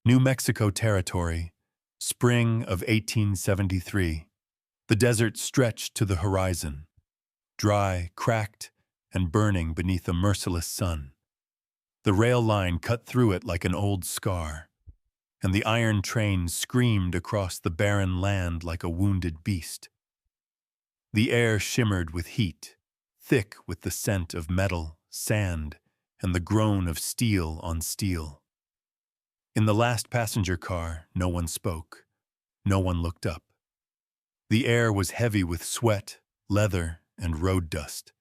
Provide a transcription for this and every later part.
New Mexico Territory, spring of 1873. The desert stretched to the horizon, dry, cracked, and burning beneath a merciless sun. The rail line cut through it like an old scar, and the iron train screamed across the barren land like a wounded beast. The air shimmered with heat, thick with the scent of metal, sand, and the groan of steel on steel. In the last passenger car, no one spoke. No one looked up. The air was heavy with sweat, leather, and road dust.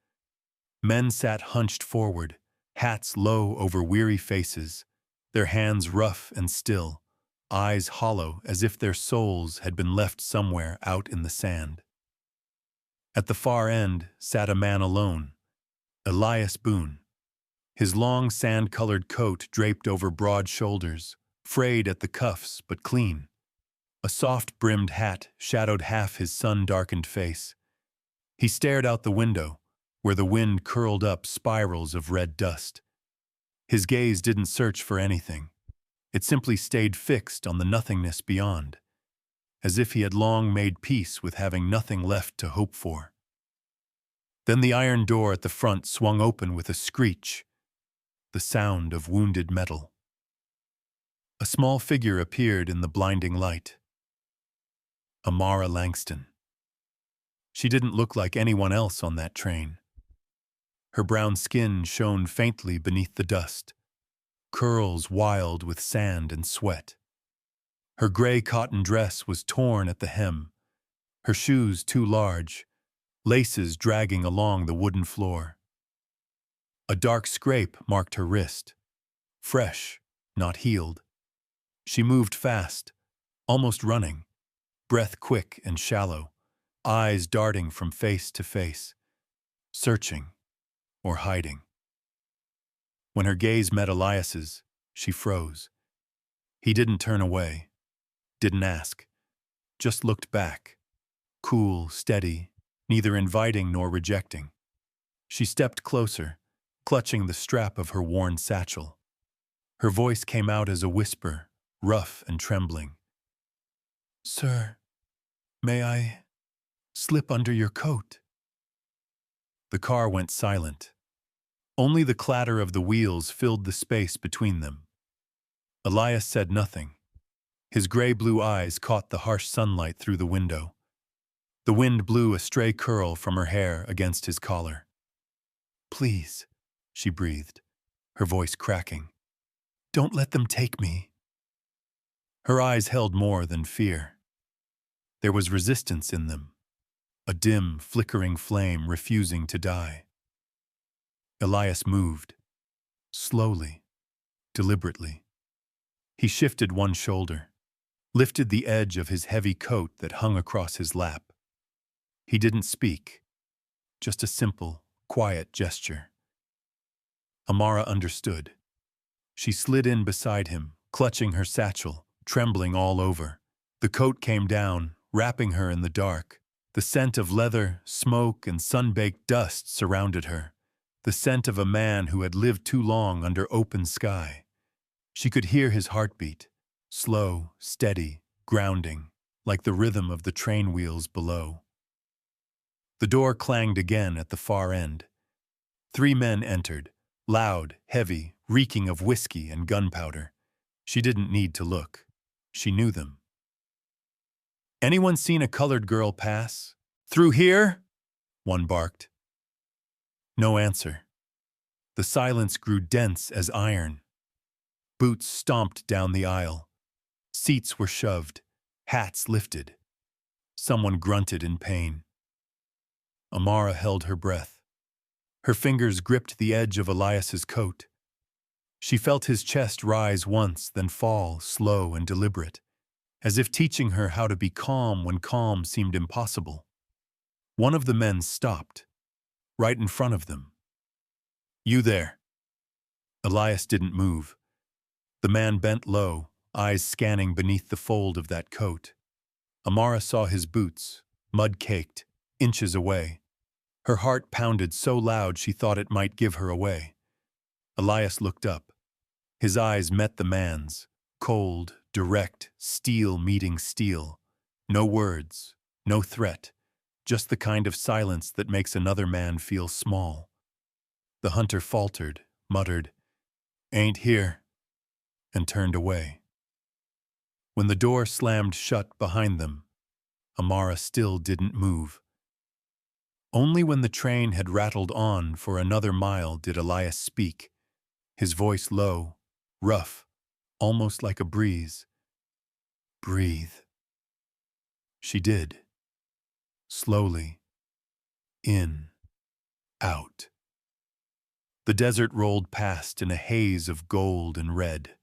Men sat hunched forward, hats low over weary faces, their hands rough and still, eyes hollow as if their souls had been left somewhere out in the sand. At the far end sat a man alone, Elias Boon, his long sand-colored coat draped over broad shoulders, frayed at the cuffs but clean. A soft-brimmed hat shadowed half his sun-darkened face. He stared out the window, where the wind curled up spirals of red dust. His gaze didn't search for anything. It simply stayed fixed on the nothingness beyond, as if he had long made peace with having nothing left to hope for. Then the iron door at the front swung open with a screech, the sound of wounded metal. A small figure appeared in the blinding light. Amara Langston. She didn't look like anyone else on that train. Her brown skin shone faintly beneath the dust, curls wild with sand and sweat. Her gray cotton dress was torn at the hem, her shoes too large, laces dragging along the wooden floor. A dark scrape marked her wrist, fresh, not healed. She moved fast, almost running, breath quick and shallow, eyes darting from face to face, searching or hiding. When her gaze met Elias's, she froze. He didn't turn away, didn't ask, just looked back, cool, steady, neither inviting nor rejecting. She stepped closer, clutching the strap of her worn satchel. Her voice came out as a whisper, rough and trembling. "Sir, may I slip under your coat?" The car went silent. Only the clatter of the wheels filled the space between them. Elias said nothing. His gray-blue eyes caught the harsh sunlight through the window. The wind blew a stray curl from her hair against his collar. "Please," she breathed, her voice cracking. "Don't let them take me." Her eyes held more than fear. There was resistance in them, a dim, flickering flame refusing to die. Elias moved, slowly, deliberately. He shifted one shoulder, lifted the edge of his heavy coat that hung across his lap. He didn't speak, just a simple, quiet gesture. Amara understood. She slid in beside him, clutching her satchel, trembling all over. The coat came down, wrapping her in the dark. The scent of leather, smoke, and sun-baked dust surrounded her. The scent of a man who had lived too long under open sky. She could hear his heartbeat, slow, steady, grounding, like the rhythm of the train wheels below. The door clanged again at the far end. 3 men entered, loud, heavy, reeking of whiskey and gunpowder. She didn't need to look. She knew them. "Anyone seen a colored girl pass? Through here?" one barked. No answer. The silence grew dense as iron. Boots stomped down the aisle. Seats were shoved, hats lifted. Someone grunted in pain. Amara held her breath. Her fingers gripped the edge of Elias's coat. She felt his chest rise once, then fall, slow and deliberate, as if teaching her how to be calm when calm seemed impossible. One of the men stopped, right in front of them. "You there." Elias didn't move. The man bent low, eyes scanning beneath the fold of that coat. Amara saw his boots, mud-caked, inches away. Her heart pounded so loud she thought it might give her away. Elias looked up. His eyes met the man's, Cold, direct, steel meeting steel. No words, no threat, just the kind of silence that makes another man feel small. The hunter faltered, muttered, "Ain't here," and turned away. When the door slammed shut behind them, Amara still didn't move. Only when the train had rattled on for another mile did Elias speak, his voice low, rough, almost like a breeze. "Breathe." She did. Slowly. In. Out. The desert rolled past in a haze of gold and red.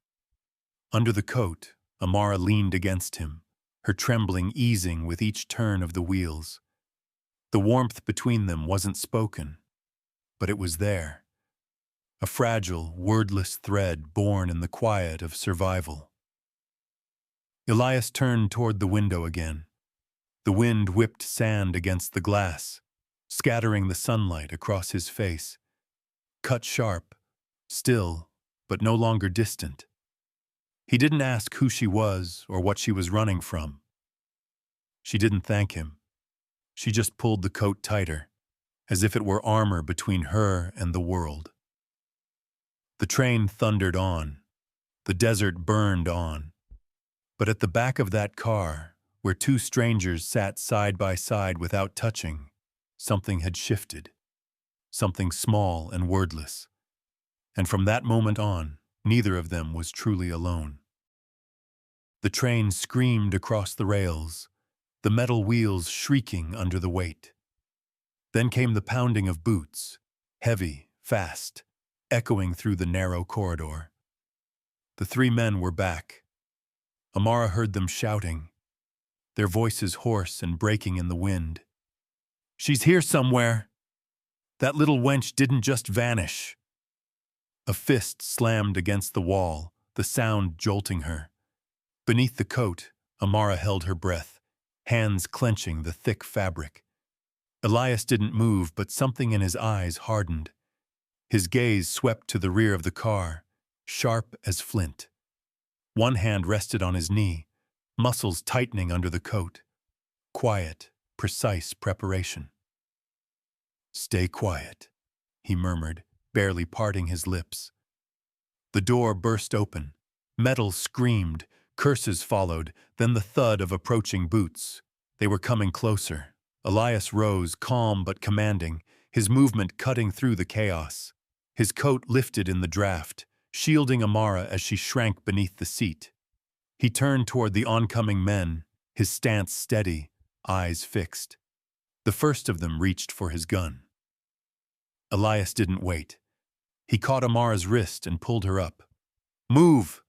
Under the coat, Amara leaned against him, her trembling easing with each turn of the wheels. The warmth between them wasn't spoken, but it was there. A fragile, wordless thread born in the quiet of survival. Elias turned toward the window again. The wind whipped sand against the glass, scattering the sunlight across his face. Cut sharp, still, but no longer distant. He didn't ask who she was or what she was running from. She didn't thank him. She just pulled the coat tighter, as if it were armor between her and the world. The train thundered on. The desert burned on. But at the back of that car, where two strangers sat side by side without touching, something had shifted. Something small and wordless. And from that moment on, neither of them was truly alone. The train screamed across the rails, the metal wheels shrieking under the weight. Then came the pounding of boots, heavy, fast, echoing through the narrow corridor. The three men were back. Amara heard them shouting, their voices hoarse and breaking in the wind. "She's here somewhere! That little wench didn't just vanish." A fist slammed against the wall, the sound jolting her. Beneath the coat, Amara held her breath, hands clenching the thick fabric. Elias didn't move, but something in his eyes hardened. His gaze swept to the rear of the car, sharp as flint. One hand rested on his knee, muscles tightening under the coat. Quiet, precise preparation. "Stay quiet," he murmured, barely parting his lips. The door burst open. Metal screamed, curses followed, then the thud of approaching boots. They were coming closer. Elias rose, calm but commanding, his movement cutting through the chaos. His coat lifted in the draft, shielding Amara as she shrank beneath the seat. He turned toward the oncoming men, his stance steady, eyes fixed. The first of them reached for his gun. Elias didn't wait. He caught Amara's wrist and pulled her up. "Move!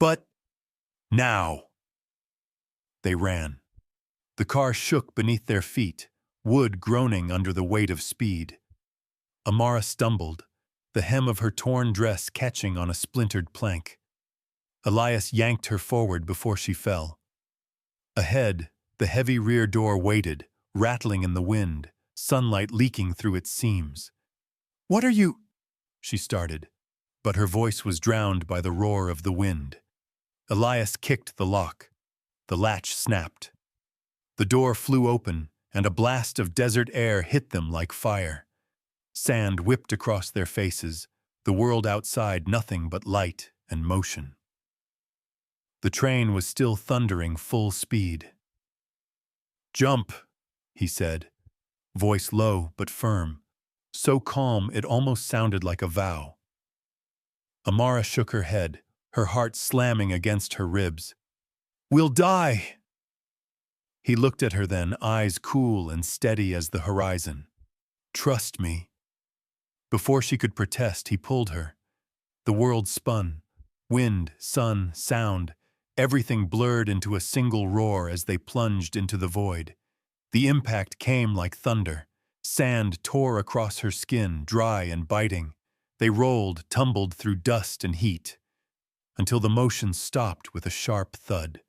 But now!" They ran. The car shook beneath their feet, wood groaning under the weight of speed. Amara stumbled, the hem of her torn dress catching on a splintered plank. Elias yanked her forward before she fell. Ahead, the heavy rear door waited, rattling in the wind, sunlight leaking through its seams. "What are you—" she started, but her voice was drowned by the roar of the wind. Elias kicked the lock. The latch snapped. The door flew open, and a blast of desert air hit them like fire. Sand whipped across their faces, the world outside nothing but light and motion. The train was still thundering full speed. "Jump," he said, voice low but firm, so calm it almost sounded like a vow. Amara shook her head, her heart slamming against her ribs. "We'll die!" He looked at her then, eyes cool and steady as the horizon. "Trust me." Before she could protest, he pulled her. The world spun. Wind, sun, sound, everything blurred into a single roar as they plunged into the void. The impact came like thunder. Sand tore across her skin, dry and biting. They rolled, tumbled through dust and heat, until the motion stopped with a sharp thud.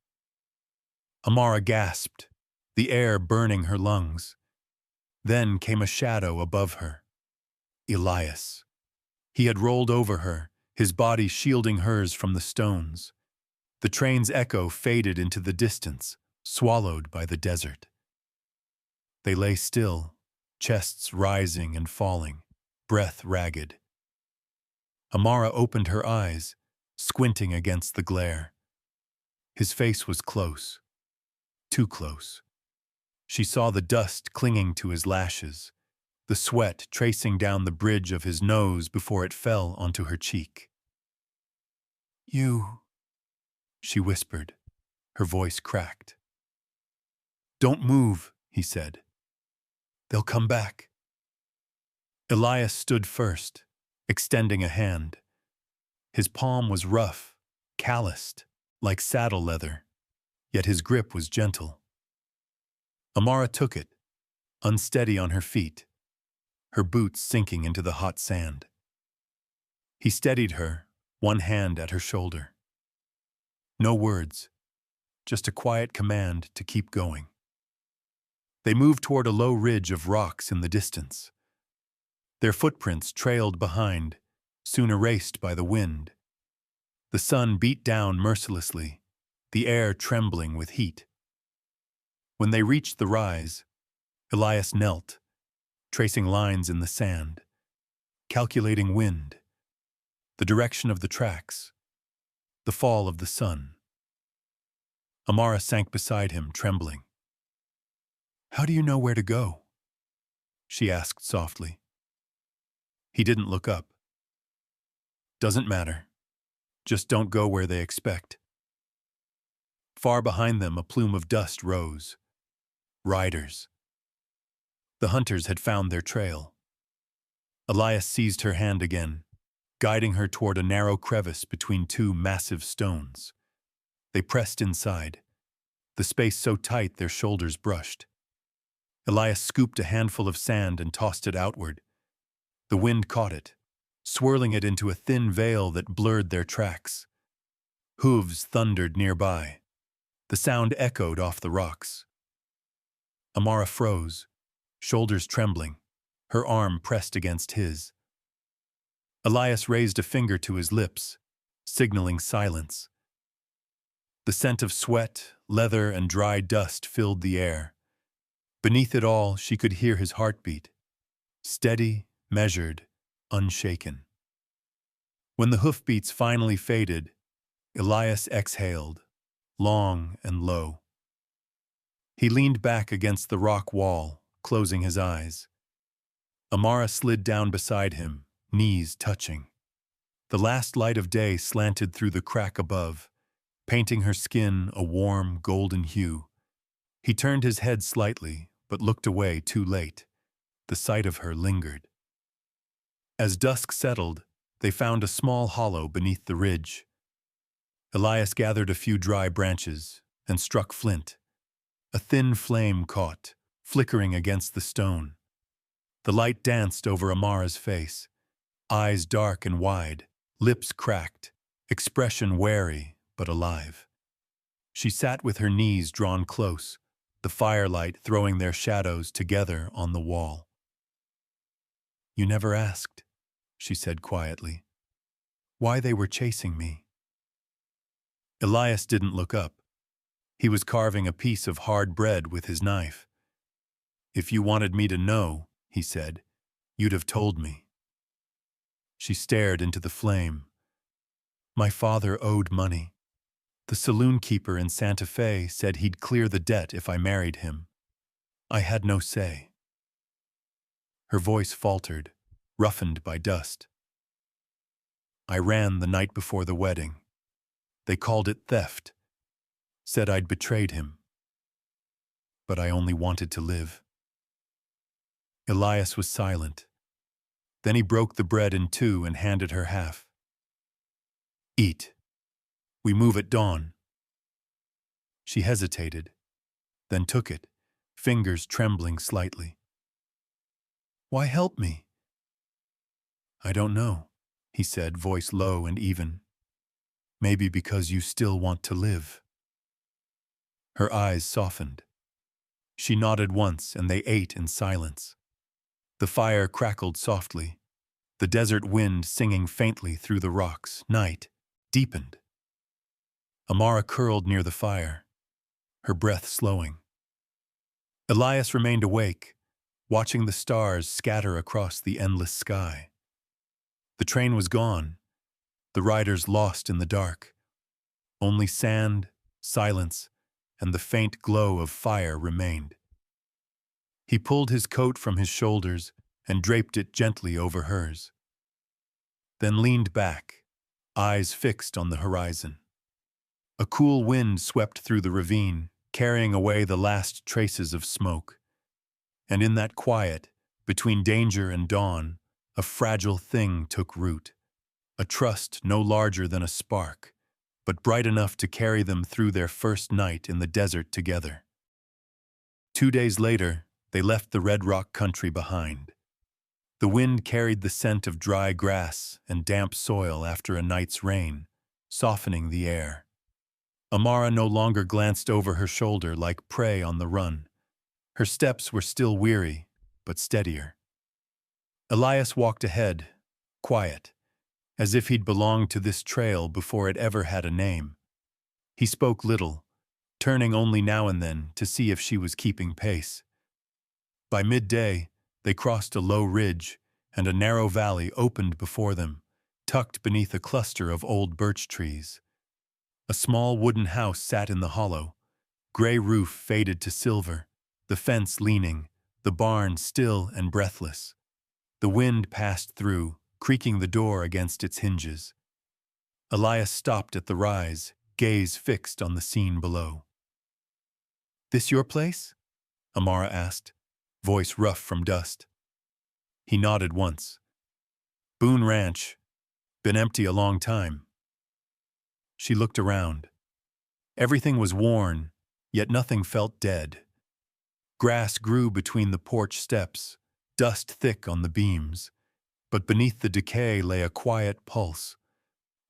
Amara gasped, the air burning her lungs. Then came a shadow above her. Elias. He had rolled over her, his body shielding hers from the stones. The train's echo faded into the distance, swallowed by the desert. They lay still, chests rising and falling, breath ragged. Amara opened her eyes, squinting against the glare. His face was close, too close. She saw the dust clinging to his lashes, the sweat tracing down the bridge of his nose before it fell onto her cheek. "You," she whispered, her voice cracked. "Don't move," he said. "They'll come back." Elias stood first, extending a hand. His palm was rough, calloused, like saddle leather, yet his grip was gentle. Amara took it, unsteady on her feet, her boots sinking into the hot sand. He steadied her, one hand at her shoulder. No words, just a quiet command to keep going. They moved toward a low ridge of rocks in the distance. Their footprints trailed behind, soon erased by the wind. The sun beat down mercilessly, the air trembling with heat. When they reached the rise, Elias knelt, tracing lines in the sand, calculating wind, the direction of the tracks, the fall of the sun. Amara sank beside him, trembling. "How do you know where to go?" she asked softly. He didn't look up. "Doesn't matter. Just don't go where they expect." Far behind them, a plume of dust rose. Riders. The hunters had found their trail. Elias seized her hand again, guiding her toward a narrow crevice between two massive stones. They pressed inside, the space so tight their shoulders brushed. Elias scooped a handful of sand and tossed it outward. The wind caught it, swirling it into a thin veil that blurred their tracks. Hooves thundered nearby. The sound echoed off the rocks. Amara froze, shoulders trembling, her arm pressed against his. Elias raised a finger to his lips, signaling silence. The scent of sweat, leather, and dry dust filled the air. Beneath it all, she could hear his heartbeat, steady, measured, unshaken. When the hoofbeats finally faded, Elias exhaled, long and low. He leaned back against the rock wall, closing his eyes. Amara slid down beside him, knees touching. The last light of day slanted through the crack above, painting her skin a warm, golden hue. He turned his head slightly, but looked away too late. The sight of her lingered. As dusk settled, they found a small hollow beneath the ridge. Elias gathered a few dry branches and struck flint. A thin flame caught, flickering against the stone. The light danced over Amara's face, eyes dark and wide, lips cracked, expression wary but alive. She sat with her knees drawn close, the firelight throwing their shadows together on the wall. "You never asked," she said quietly, "why they were chasing me." Elias didn't look up. He was carving a piece of hard bread with his knife. "If you wanted me to know," he said, "you'd have told me." She stared into the flame. "My father owed money. The saloon keeper in Santa Fe said he'd clear the debt if I married him. I had no say." Her voice faltered, roughened by dust. "I ran the night before the wedding. They called it theft. Said I'd betrayed him. But I only wanted to live." Elias was silent. Then he broke the bread in two and handed her half. "Eat. We move at dawn." She hesitated, then took it, fingers trembling slightly. "Why help me?" "I don't know," he said, voice low and even. "Maybe because you still want to live." Her eyes softened. She nodded once and they ate in silence. The fire crackled softly, the desert wind singing faintly through the rocks. Night deepened. Amara curled near the fire, her breath slowing. Elias remained awake, watching the stars scatter across the endless sky. The train was gone, the riders lost in the dark. Only sand, silence, and the faint glow of fire remained. He pulled his coat from his shoulders and draped it gently over hers, then leaned back, eyes fixed on the horizon. A cool wind swept through the ravine, carrying away the last traces of smoke. And in that quiet, between danger and dawn, a fragile thing took root, a trust no larger than a spark, but bright enough to carry them through their first night in the desert together. 2 days later, they left the Red Rock country behind. The wind carried the scent of dry grass and damp soil after a night's rain, softening the air. Amara no longer glanced over her shoulder like prey on the run. Her steps were still weary, but steadier. Elias walked ahead, quiet, as if he'd belonged to this trail before it ever had a name. He spoke little, turning only now and then to see if she was keeping pace. By midday, they crossed a low ridge, and a narrow valley opened before them, tucked beneath a cluster of old birch trees. A small wooden house sat in the hollow, gray roof faded to silver, the fence leaning, the barn still and breathless. The wind passed through, creaking the door against its hinges. Elias stopped at the rise, gaze fixed on the scene below. "This your place?" Amara asked, voice rough from dust. He nodded once. "Boon Ranch. Been empty a long time." She looked around. Everything was worn, yet nothing felt dead. Grass grew between the porch steps, dust thick on the beams, but beneath the decay lay a quiet pulse,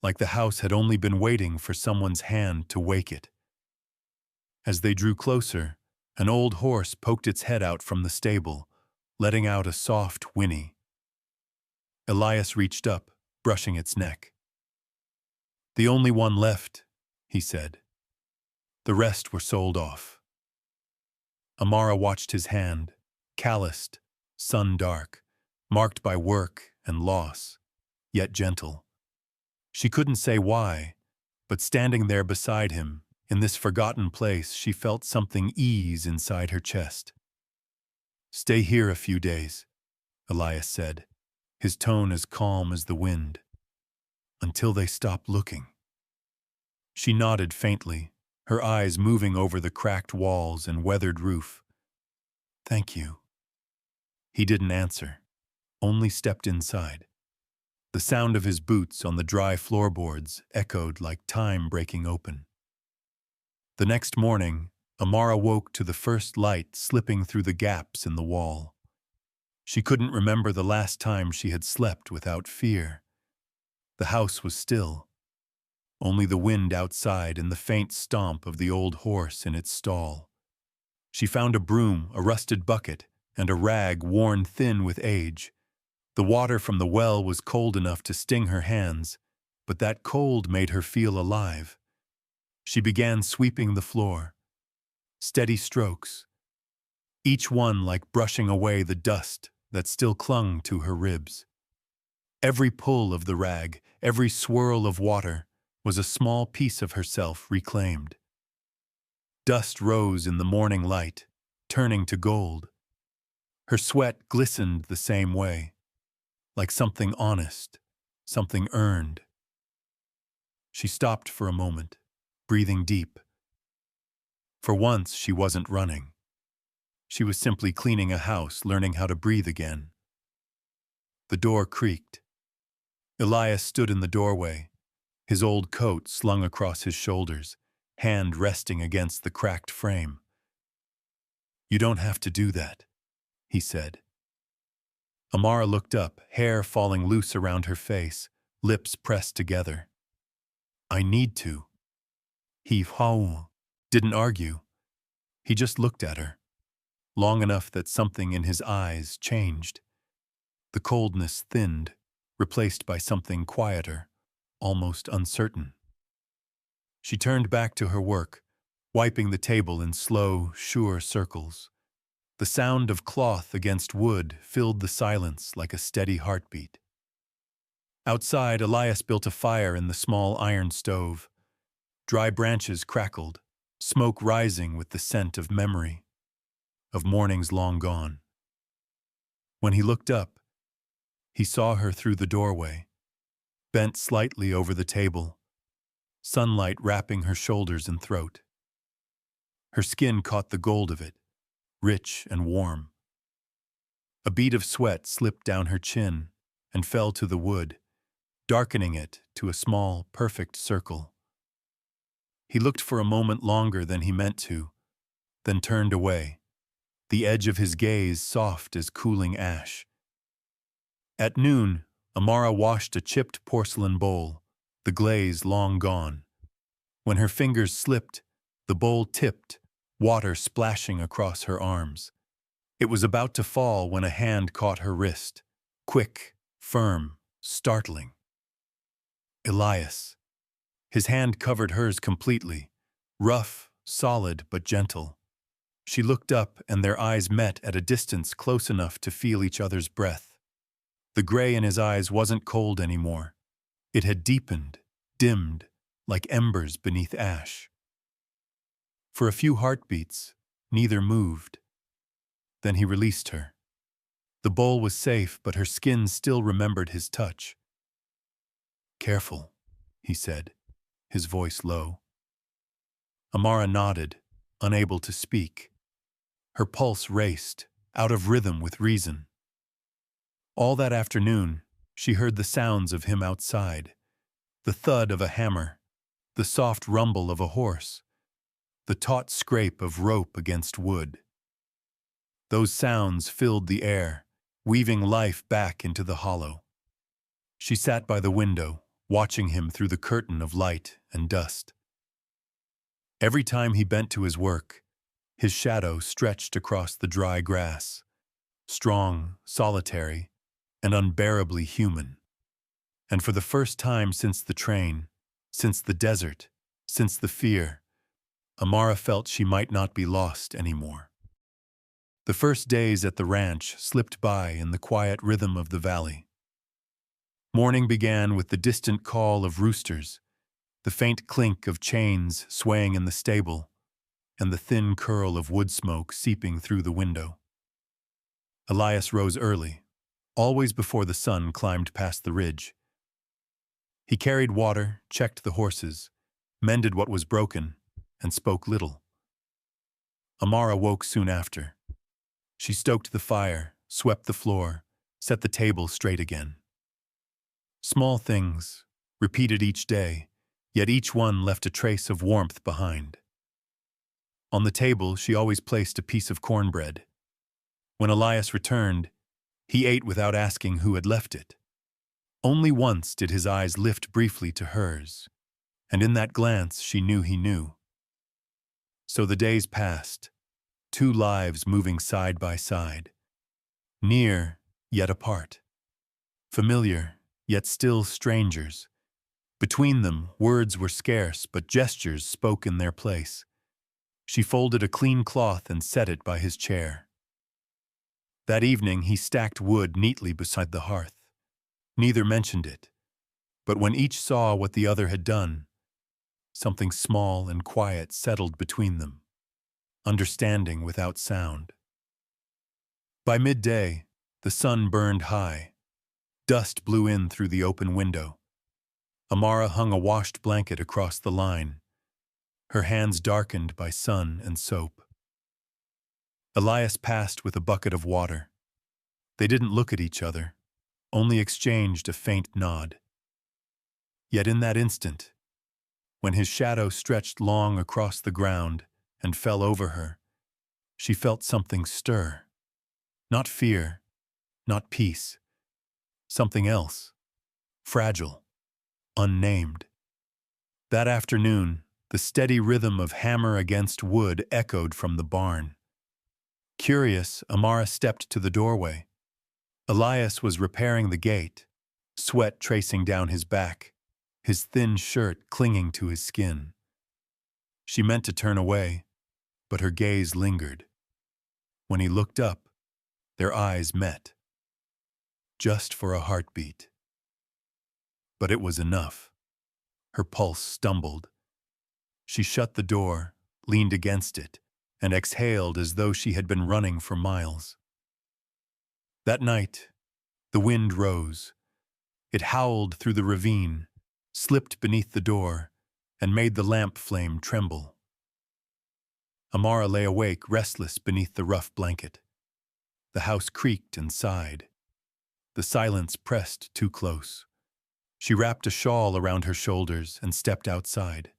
like the house had only been waiting for someone's hand to wake it. As they drew closer, an old horse poked its head out from the stable, letting out a soft whinny. Elias reached up, brushing its neck. "The only one left," he said. "The rest were sold off." Amara watched his hand, calloused, sun-dark, marked by work and loss, yet gentle. She couldn't say why, but standing there beside him, in this forgotten place, she felt something ease inside her chest. "Stay here a few days," Elias said, his tone as calm as the wind. "Until they stop looking." She nodded faintly, her eyes moving over the cracked walls and weathered roof. "Thank you." He didn't answer, only stepped inside. The sound of his boots on the dry floorboards echoed like time breaking open. The next morning, Amara woke to the first light slipping through the gaps in the wall. She couldn't remember the last time she had slept without fear. The house was still. Only the wind outside and the faint stomp of the old horse in its stall. She found a broom, a rusted bucket, and a rag worn thin with age. The water from the well was cold enough to sting her hands, but that cold made her feel alive. She began sweeping the floor. Steady strokes, each one like brushing away the dust that still clung to her ribs. Every pull of the rag, every swirl of water, was a small piece of herself reclaimed. Dust rose in the morning light, turning to gold. Her sweat glistened the same way, like something honest, something earned. She stopped for a moment, breathing deep. For once, she wasn't running. She was simply cleaning a house, learning how to breathe again. The door creaked. Elias stood in the doorway, his old coat slung across his shoulders, hand resting against the cracked frame. "You don't have to do that," he said. Amara looked up, hair falling loose around her face, lips pressed together. "I need to." He didn't argue. He just looked at her, long enough that something in his eyes changed. The coldness thinned, replaced by something quieter, almost uncertain. She turned back to her work, wiping the table in slow, sure circles. The sound of cloth against wood filled the silence like a steady heartbeat. Outside, Elias built a fire in the small iron stove. Dry branches crackled, smoke rising with the scent of memory, of mornings long gone. When he looked up, he saw her through the doorway, bent slightly over the table, sunlight wrapping her shoulders and throat. Her skin caught the gold of it, rich and warm. A bead of sweat slipped down her chin and fell to the wood, darkening it to a small, perfect circle. He looked for a moment longer than he meant to, then turned away, the edge of his gaze soft as cooling ash. At noon, Amara washed a chipped porcelain bowl, the glaze long gone. When her fingers slipped, the bowl tipped, water splashing across her arms. It was about to fall when a hand caught her wrist, quick, firm, startling. Elias. His hand covered hers completely, rough, solid, but gentle. She looked up and their eyes met at a distance close enough to feel each other's breath. The gray in his eyes wasn't cold anymore. It had deepened, dimmed, like embers beneath ash. For a few heartbeats, neither moved. Then he released her. The bowl was safe, but her skin still remembered his touch. "Careful," he said, his voice low. Amara nodded, unable to speak. Her pulse raced, out of rhythm with reason. All that afternoon, she heard the sounds of him outside, the thud of a hammer, the soft rumble of a horse, the taut scrape of rope against wood. Those sounds filled the air, weaving life back into the hollow. She sat by the window, watching him through the curtain of light and dust. Every time he bent to his work, his shadow stretched across the dry grass, strong, solitary, and unbearably human. And for the first time since the train, since the desert, since the fear, Amara felt she might not be lost anymore. The first days at the ranch slipped by in the quiet rhythm of the valley. Morning began with the distant call of roosters, the faint clink of chains swaying in the stable, and the thin curl of wood smoke seeping through the window. Elias rose early, always before the sun climbed past the ridge. He carried water, checked the horses, mended what was broken, and spoke little. Amara woke soon after. She stoked the fire, swept the floor, set the table straight again. Small things, repeated each day, yet each one left a trace of warmth behind. On the table, she always placed a piece of cornbread. When Elias returned, he ate without asking who had left it. Only once did his eyes lift briefly to hers, and in that glance she knew he knew. So the days passed, two lives moving side by side, near yet apart, familiar yet still strangers. Between them, words were scarce, but gestures spoke in their place. She folded a clean cloth and set it by his chair. That evening he stacked wood neatly beside the hearth. Neither mentioned it, but when each saw what the other had done, something small and quiet settled between them, understanding without sound. By midday, the sun burned high. Dust blew in through the open window. Amara hung a washed blanket across the line, her hands darkened by sun and soap. Elias passed with a bucket of water. They didn't look at each other, only exchanged a faint nod. Yet in that instant, when his shadow stretched long across the ground and fell over her, she felt something stir. Not fear, not peace. Something else, fragile, unnamed. That afternoon, the steady rhythm of hammer against wood echoed from the barn. Curious, Amara stepped to the doorway. Elias was repairing the gate, sweat tracing down his back, his thin shirt clinging to his skin. She meant to turn away, but her gaze lingered. When he looked up, their eyes met. Just for a heartbeat. But it was enough. Her pulse stumbled. She shut the door, leaned against it, and exhaled as though she had been running for miles. That night, the wind rose. It howled through the ravine, slipped beneath the door, and made the lamp flame tremble. Amara lay awake, restless beneath the rough blanket. The house creaked and sighed. The silence pressed too close. She wrapped a shawl around her shoulders and stepped outside.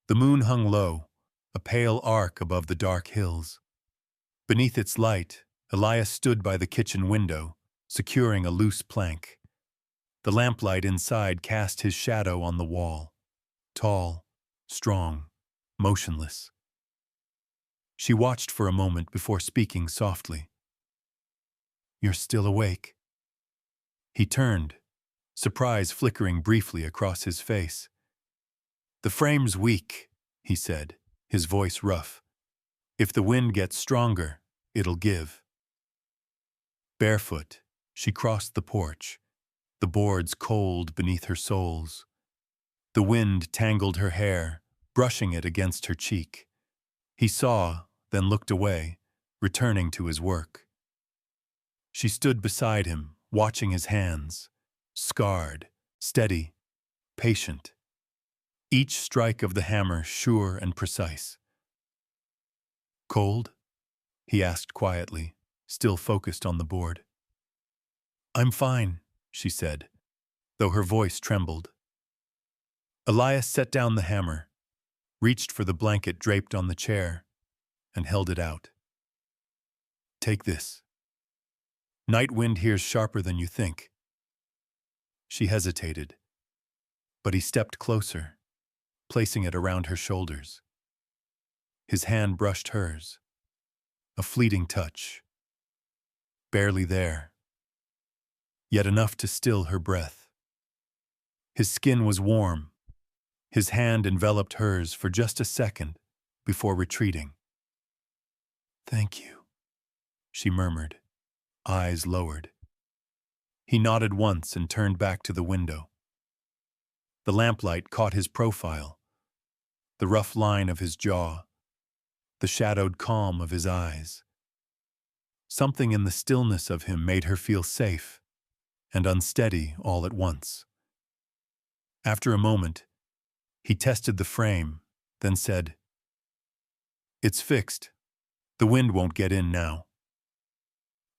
The moon hung low, a pale arc above the dark hills. Beneath its light, Elias stood by the kitchen window, securing a loose plank. The lamplight inside cast his shadow on the wall, tall, strong, motionless. She watched for a moment before speaking softly. "You're still awake?" He turned, surprise flickering briefly across his face. "The frame's weak," he said, his voice rough. "If the wind gets stronger, it'll give." Barefoot, she crossed the porch, the boards cold beneath her soles. The wind tangled her hair, brushing it against her cheek. He saw, then looked away, returning to his work. She stood beside him, watching his hands, scarred, steady, patient. Each strike of the hammer sure and precise. "Cold?" he asked quietly, still focused on the board. "I'm fine," she said, though her voice trembled. Elias set down the hammer, reached for the blanket draped on the chair, and held it out. "Take this. Night wind here's sharper than you think." She hesitated, but he stepped closer, placing it around her shoulders. His hand brushed hers, a fleeting touch, barely there, yet enough to still her breath. His skin was warm. His hand enveloped hers for just a second before retreating. "Thank you," she murmured, eyes lowered. He nodded once and turned back to the window. The lamplight caught his profile, the rough line of his jaw, the shadowed calm of his eyes. Something in the stillness of him made her feel safe and unsteady all at once. After a moment, he tested the frame, then said, "It's fixed. The wind won't get in now."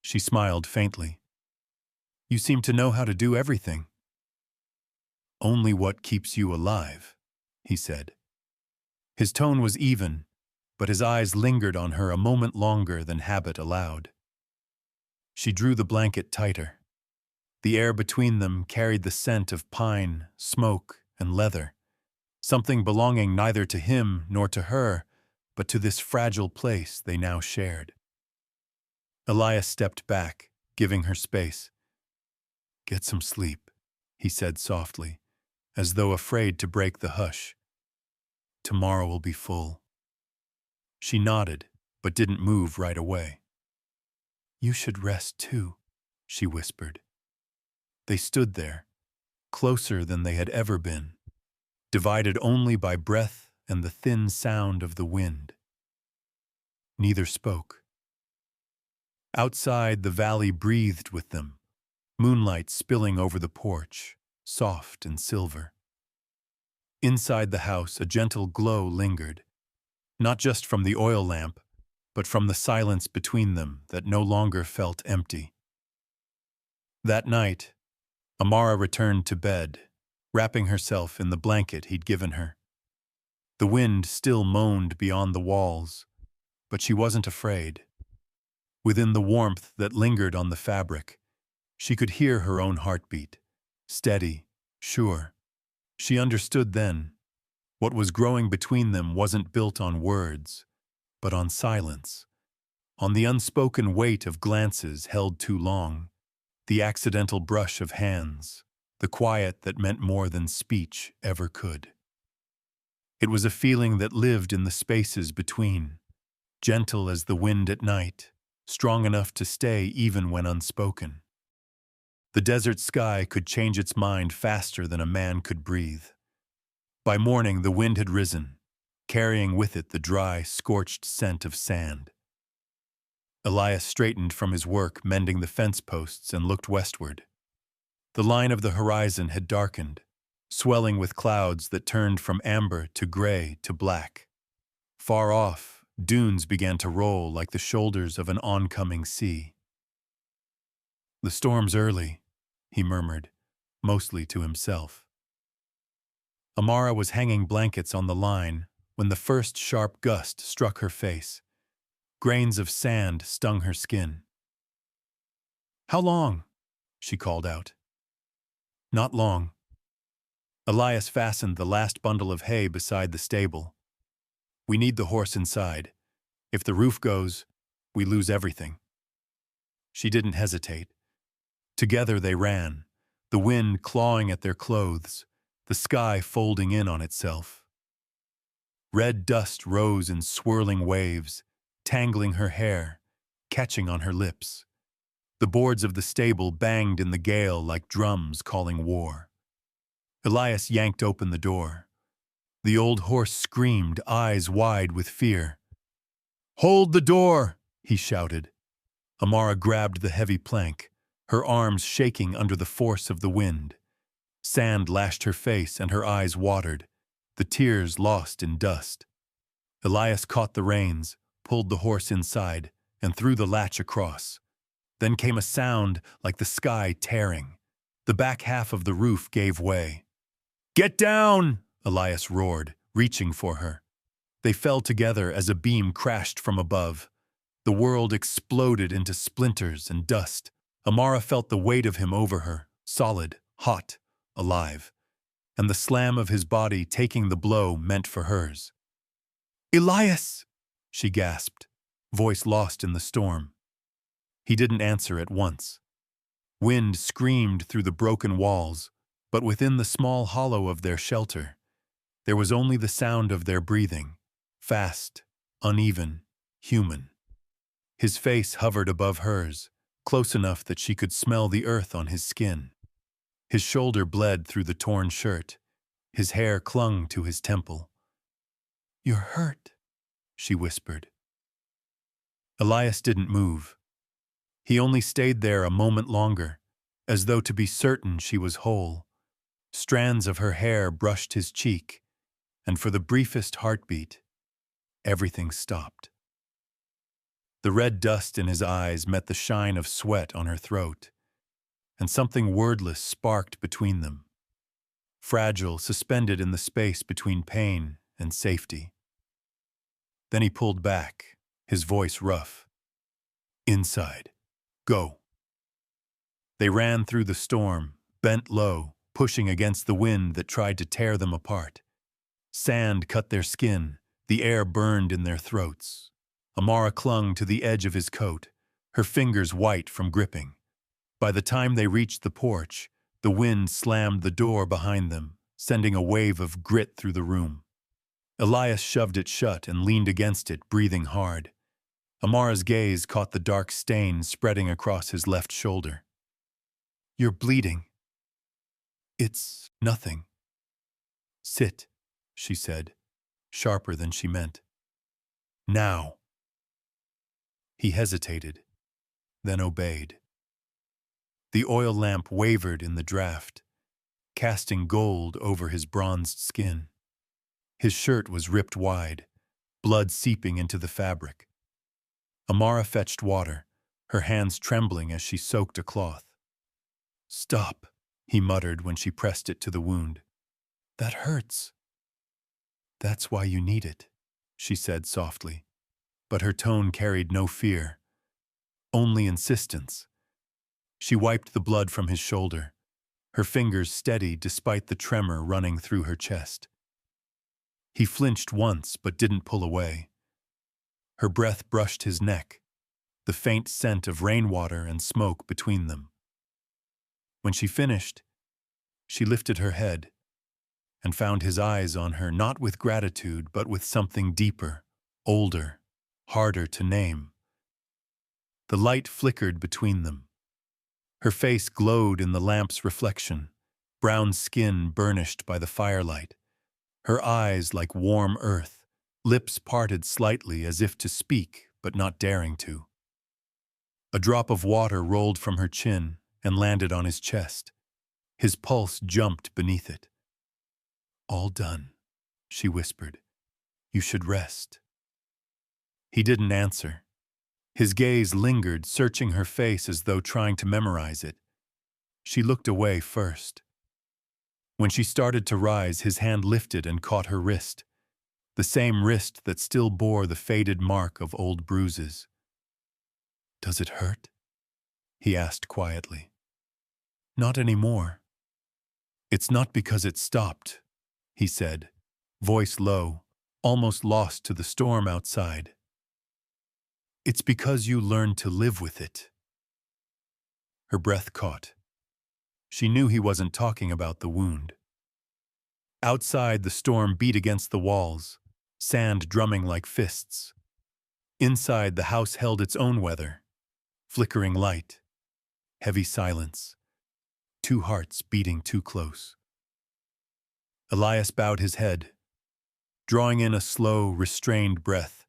She smiled faintly. "You seem to know how to do everything." "Only what keeps you alive," he said. His tone was even, but his eyes lingered on her a moment longer than habit allowed. She drew the blanket tighter. The air between them carried the scent of pine, smoke, and leather, something belonging neither to him nor to her, but to this fragile place they now shared. Elias stepped back, giving her space. "Get some sleep," he said softly, as though afraid to break the hush. "Tomorrow will be full." She nodded, but didn't move right away. "You should rest too," she whispered. They stood there, closer than they had ever been, divided only by breath and the thin sound of the wind. Neither spoke. Outside, the valley breathed with them, moonlight spilling over the porch, soft and silver. Inside the house, a gentle glow lingered, not just from the oil lamp, but from the silence between them that no longer felt empty. That night, Amara returned to bed, wrapping herself in the blanket he'd given her. The wind still moaned beyond the walls, but she wasn't afraid. Within the warmth that lingered on the fabric, she could hear her own heartbeat, steady, sure. She understood then. What was growing between them wasn't built on words, but on silence, on the unspoken weight of glances held too long, the accidental brush of hands, the quiet that meant more than speech ever could. It was a feeling that lived in the spaces between, gentle as the wind at night, strong enough to stay even when unspoken. The desert sky could change its mind faster than a man could breathe. By morning, the wind had risen, carrying with it the dry, scorched scent of sand. Elias straightened from his work mending the fence posts and looked westward. The line of the horizon had darkened, swelling with clouds that turned from amber to gray to black. Far off, dunes began to roll like the shoulders of an oncoming sea. "The storm's early," he murmured, mostly to himself. Amara was hanging blankets on the line when the first sharp gust struck her face. Grains of sand stung her skin. "How long?" she called out. "Not long." Elias fastened the last bundle of hay beside the stable. "We need the horse inside. If the roof goes, we lose everything." She didn't hesitate. Together they ran, the wind clawing at their clothes, the sky folding in on itself. Red dust rose in swirling waves, tangling her hair, catching on her lips. The boards of the stable banged in the gale like drums calling war. Elias yanked open the door. The old horse screamed, eyes wide with fear. "Hold the door!" he shouted. Amara grabbed the heavy plank, her arms shaking under the force of the wind. Sand lashed her face and her eyes watered, the tears lost in dust. Elias caught the reins, pulled the horse inside, and threw the latch across. Then came a sound like the sky tearing. The back half of the roof gave way. "Get down!" Elias roared, reaching for her. They fell together as a beam crashed from above. The world exploded into splinters and dust. Amara felt the weight of him over her, solid, hot, alive, and the slam of his body taking the blow meant for hers. "Elias!" she gasped, voice lost in the storm. He didn't answer at once. Wind screamed through the broken walls, but within the small hollow of their shelter, there was only the sound of their breathing, fast, uneven, human. His face hovered above hers, close enough that she could smell the earth on his skin. His shoulder bled through the torn shirt. His hair clung to his temple. "You're hurt," she whispered. Elias didn't move. He only stayed there a moment longer, as though to be certain she was whole. Strands of her hair brushed his cheek, and for the briefest heartbeat, everything stopped. The red dust in his eyes met the shine of sweat on her throat, and something wordless sparked between them, fragile, suspended in the space between pain and safety. Then he pulled back, his voice rough. "Inside. Go." They ran through the storm, bent low, pushing against the wind that tried to tear them apart. Sand cut their skin, the air burned in their throats. Amara clung to the edge of his coat, her fingers white from gripping. By the time they reached the porch, the wind slammed the door behind them, sending a wave of grit through the room. Elias shoved it shut and leaned against it, breathing hard. Amara's gaze caught the dark stain spreading across his left shoulder. "You're bleeding." "It's nothing." "Sit," she said, sharper than she meant. "Now." He hesitated, then obeyed. The oil lamp wavered in the draft, casting gold over his bronzed skin. His shirt was ripped wide, blood seeping into the fabric. Amara fetched water, her hands trembling as she soaked a cloth. "Stop," he muttered when she pressed it to the wound. "That hurts." "That's why you need it," she said softly, but her tone carried no fear, only insistence. She wiped the blood from his shoulder, her fingers steady despite the tremor running through her chest. He flinched once but didn't pull away. Her breath brushed his neck, the faint scent of rainwater and smoke between them. When she finished, she lifted her head. and found his eyes on her not with gratitude but with something deeper, older, harder to name. The light flickered between them. Her face glowed in the lamp's reflection, brown skin burnished by the firelight, her eyes like warm earth, lips parted slightly as if to speak but not daring to. A drop of water rolled from her chin and landed on his chest. His pulse jumped beneath it. "All done," she whispered. "You should rest." He didn't answer. His gaze lingered, searching her face as though trying to memorize it. She looked away first. When she started to rise, his hand lifted and caught her wrist, the same wrist that still bore the faded mark of old bruises. "Does it hurt?" he asked quietly. "Not anymore." "It's not because it stopped," he said, voice low, almost lost to the storm outside. "It's because you learned to live with it." Her breath caught. She knew he wasn't talking about the wound. Outside, the storm beat against the walls, sand drumming like fists. Inside, the house held its own weather, flickering light, heavy silence, two hearts beating too close. Elias bowed his head, drawing in a slow, restrained breath,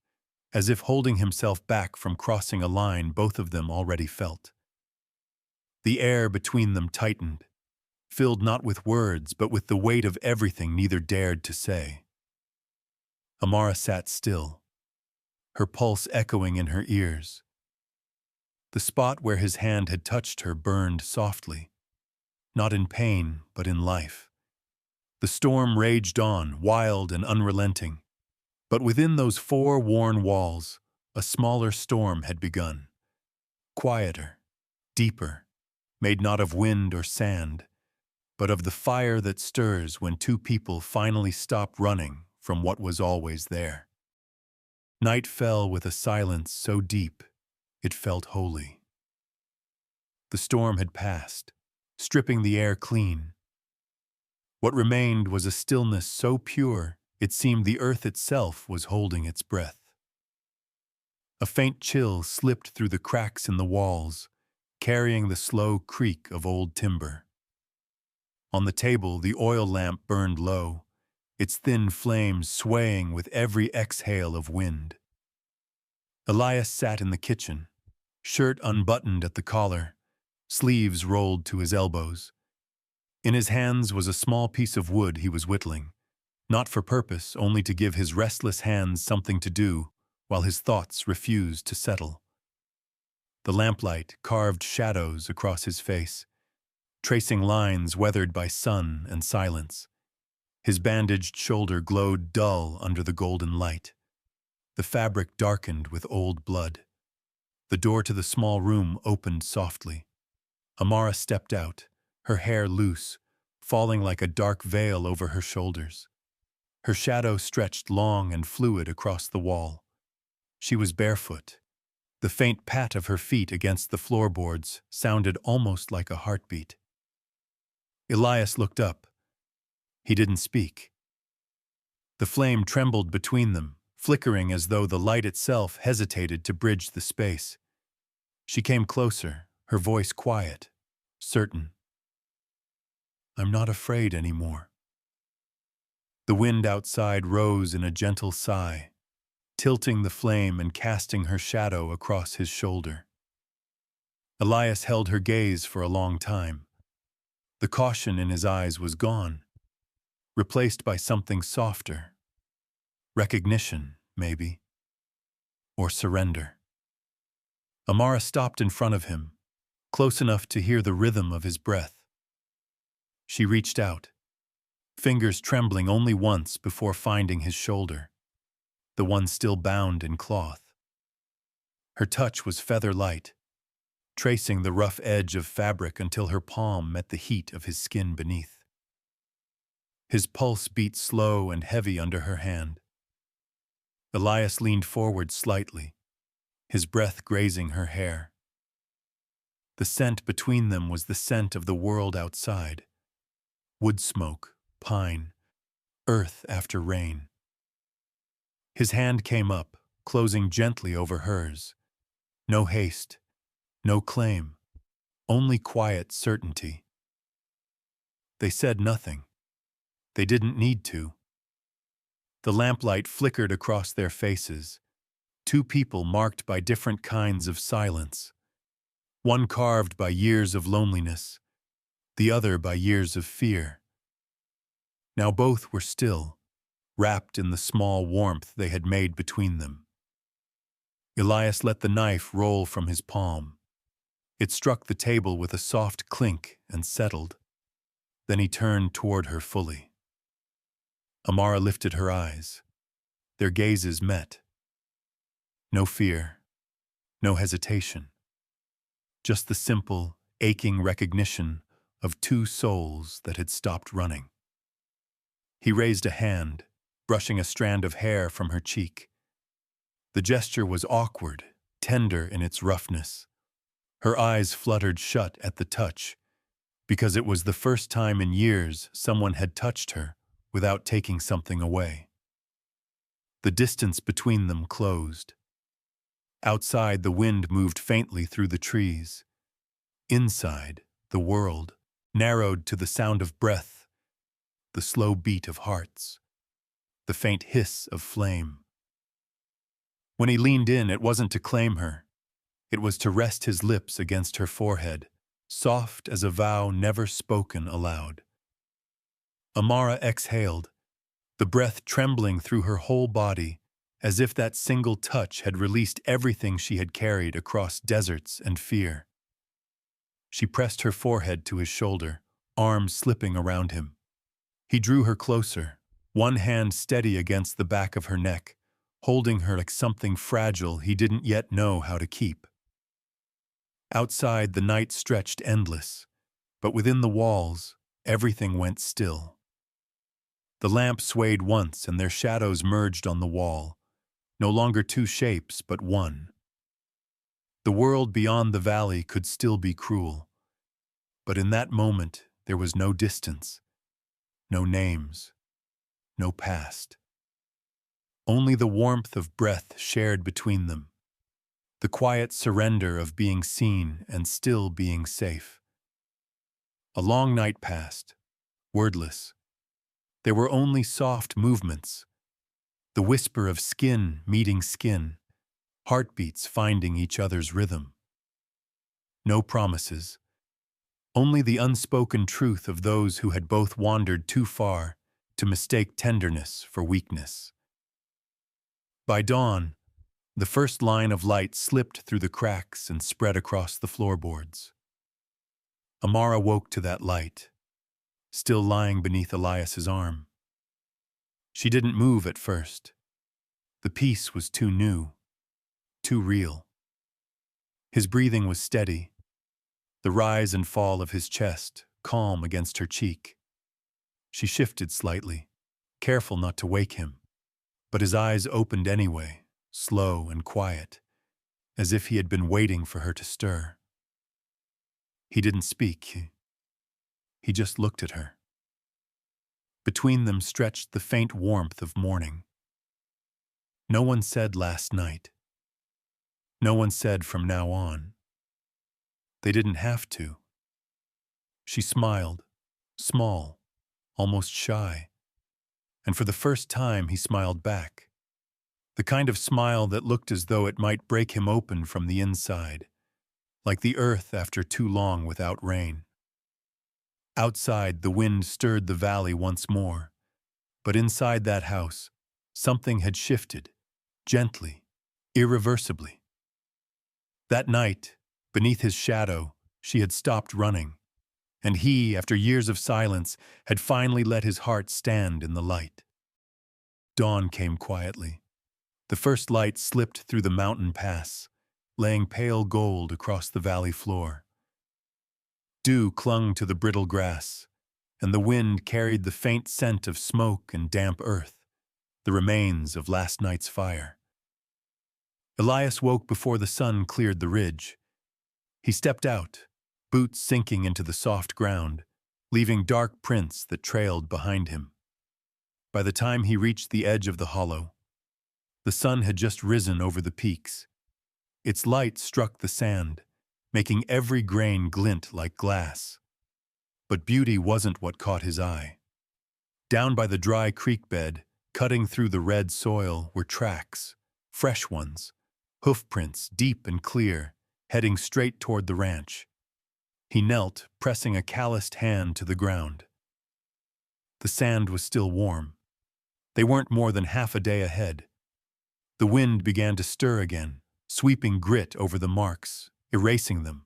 as if holding himself back from crossing a line both of them already felt. The air between them tightened, filled not with words but with the weight of everything neither dared to say. Amara sat still, her pulse echoing in her ears. The spot where his hand had touched her burned softly, not in pain but in life. The storm raged on, wild and unrelenting, but within those four worn walls, a smaller storm had begun. Quieter, deeper, made not of wind or sand, but of the fire that stirs when two people finally stop running from what was always there. Night fell with a silence so deep, it felt holy. The storm had passed, stripping the air clean. What remained was a stillness so pure it seemed the earth itself was holding its breath. A faint chill slipped through the cracks in the walls, carrying the slow creak of old timber. On the table, the oil lamp burned low, its thin flames swaying with every exhale of wind. Elias sat in the kitchen, shirt unbuttoned at the collar, sleeves rolled to his elbows. In his hands was a small piece of wood he was whittling, not for purpose, only to give his restless hands something to do while his thoughts refused to settle. The lamplight carved shadows across his face, tracing lines weathered by sun and silence. His bandaged shoulder glowed dull under the golden light. The fabric darkened with old blood. The door to the small room opened softly. Amara stepped out, her hair loose, falling like a dark veil over her shoulders. Her shadow stretched long and fluid across the wall. She was barefoot. The faint pat of her feet against the floorboards sounded almost like a heartbeat. Elias looked up. He didn't speak. The flame trembled between them, flickering as though the light itself hesitated to bridge the space. She came closer, her voice quiet, certain. "I'm not afraid anymore." The wind outside rose in a gentle sigh, tilting the flame and casting her shadow across his shoulder. Elias held her gaze for a long time. The caution in his eyes was gone, replaced by something softer. Recognition, maybe. Or surrender. Amara stopped in front of him, close enough to hear the rhythm of his breath. She reached out, fingers trembling only once before finding his shoulder, the one still bound in cloth. Her touch was feather light, tracing the rough edge of fabric until her palm met the heat of his skin beneath. His pulse beat slow and heavy under her hand. Elias leaned forward slightly, his breath grazing her hair. The scent between them was the scent of the world outside. Wood smoke, pine, earth after rain. His hand came up, closing gently over hers. No haste, no claim, only quiet certainty. They said nothing. They didn't need to. The lamplight flickered across their faces, two people marked by different kinds of silence, one carved by years of loneliness, the other by years of fear. Now both were still, wrapped in the small warmth they had made between them. Elias let the knife roll from his palm. It struck the table with a soft clink and settled. Then he turned toward her fully. Amara lifted her eyes. Their gazes met. No fear, no hesitation. Just the simple, aching recognition of two souls that had stopped running. He raised a hand, brushing a strand of hair from her cheek. The gesture was awkward, tender in its roughness. Her eyes fluttered shut at the touch, because it was the first time in years someone had touched her without taking something away. The distance between them closed. Outside, the wind moved faintly through the trees. Inside, the world narrowed to the sound of breath, the slow beat of hearts, the faint hiss of flame. When he leaned in, it wasn't to claim her. It was to rest his lips against her forehead, soft as a vow never spoken aloud. Amara exhaled, the breath trembling through her whole body, as if that single touch had released everything she had carried across deserts and fear. She pressed her forehead to his shoulder, arms slipping around him. He drew her closer, one hand steady against the back of her neck, holding her like something fragile he didn't yet know how to keep. Outside, the night stretched endless, but within the walls, everything went still. The lamp swayed once and their shadows merged on the wall, no longer two shapes but one. The world beyond the valley could still be cruel, but in that moment there was no distance, no names, no past. Only the warmth of breath shared between them, the quiet surrender of being seen and still being safe. A long night passed, wordless. There were only soft movements, the whisper of skin meeting skin, heartbeats finding each other's rhythm. No promises, only the unspoken truth of those who had both wandered too far to mistake tenderness for weakness. By dawn, the first line of light slipped through the cracks and spread across the floorboards. Amara woke to that light, still lying beneath Elias's arm. She didn't move at first. The peace was too new, too real. His breathing was steady, the rise and fall of his chest calm against her cheek. She shifted slightly, careful not to wake him, but his eyes opened anyway, slow and quiet, as if he had been waiting for her to stir. He didn't speak. He just looked at her. Between them stretched the faint warmth of morning. No one said last night. No one said from now on. They didn't have to. She smiled, small, almost shy, and for the first time he smiled back. The kind of smile that looked as though it might break him open from the inside, like the earth after too long without rain. Outside, the wind stirred the valley once more, but inside that house, something had shifted, gently, irreversibly. That night, beneath his shadow, she had stopped running, and he, after years of silence, had finally let his heart stand in the light. Dawn came quietly. The first light slipped through the mountain pass, laying pale gold across the valley floor. Dew clung to the brittle grass, and the wind carried the faint scent of smoke and damp earth, the remains of last night's fire. Elias woke before the sun cleared the ridge. He stepped out, boots sinking into the soft ground, leaving dark prints that trailed behind him. By the time he reached the edge of the hollow, the sun had just risen over the peaks. Its light struck the sand, making every grain glint like glass. But beauty wasn't what caught his eye. Down by the dry creek bed, cutting through the red soil, were tracks, fresh ones, hoofprints deep and clear, heading straight toward the ranch. He knelt, pressing a calloused hand to the ground. The sand was still warm. They weren't more than half a day ahead. The wind began to stir again, sweeping grit over the marks, erasing them.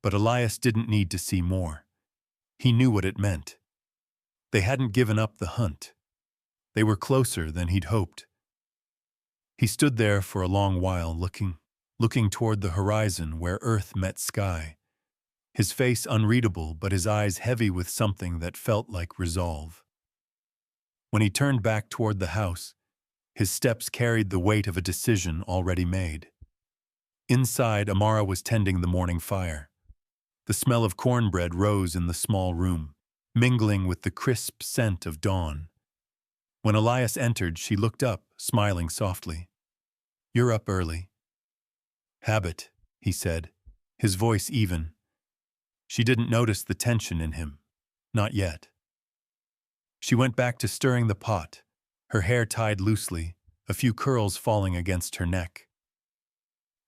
But Elias didn't need to see more. He knew what it meant. They hadn't given up the hunt. They were closer than he'd hoped. He stood there for a long while, looking toward the horizon where earth met sky, his face unreadable but his eyes heavy with something that felt like resolve. When he turned back toward the house, his steps carried the weight of a decision already made. Inside, Amara was tending the morning fire. The smell of cornbread rose in the small room, mingling with the crisp scent of dawn. When Elias entered, she looked up, smiling softly. "You're up early." "Habit," he said, his voice even. She didn't notice the tension in him. Not yet. She went back to stirring the pot, her hair tied loosely, a few curls falling against her neck.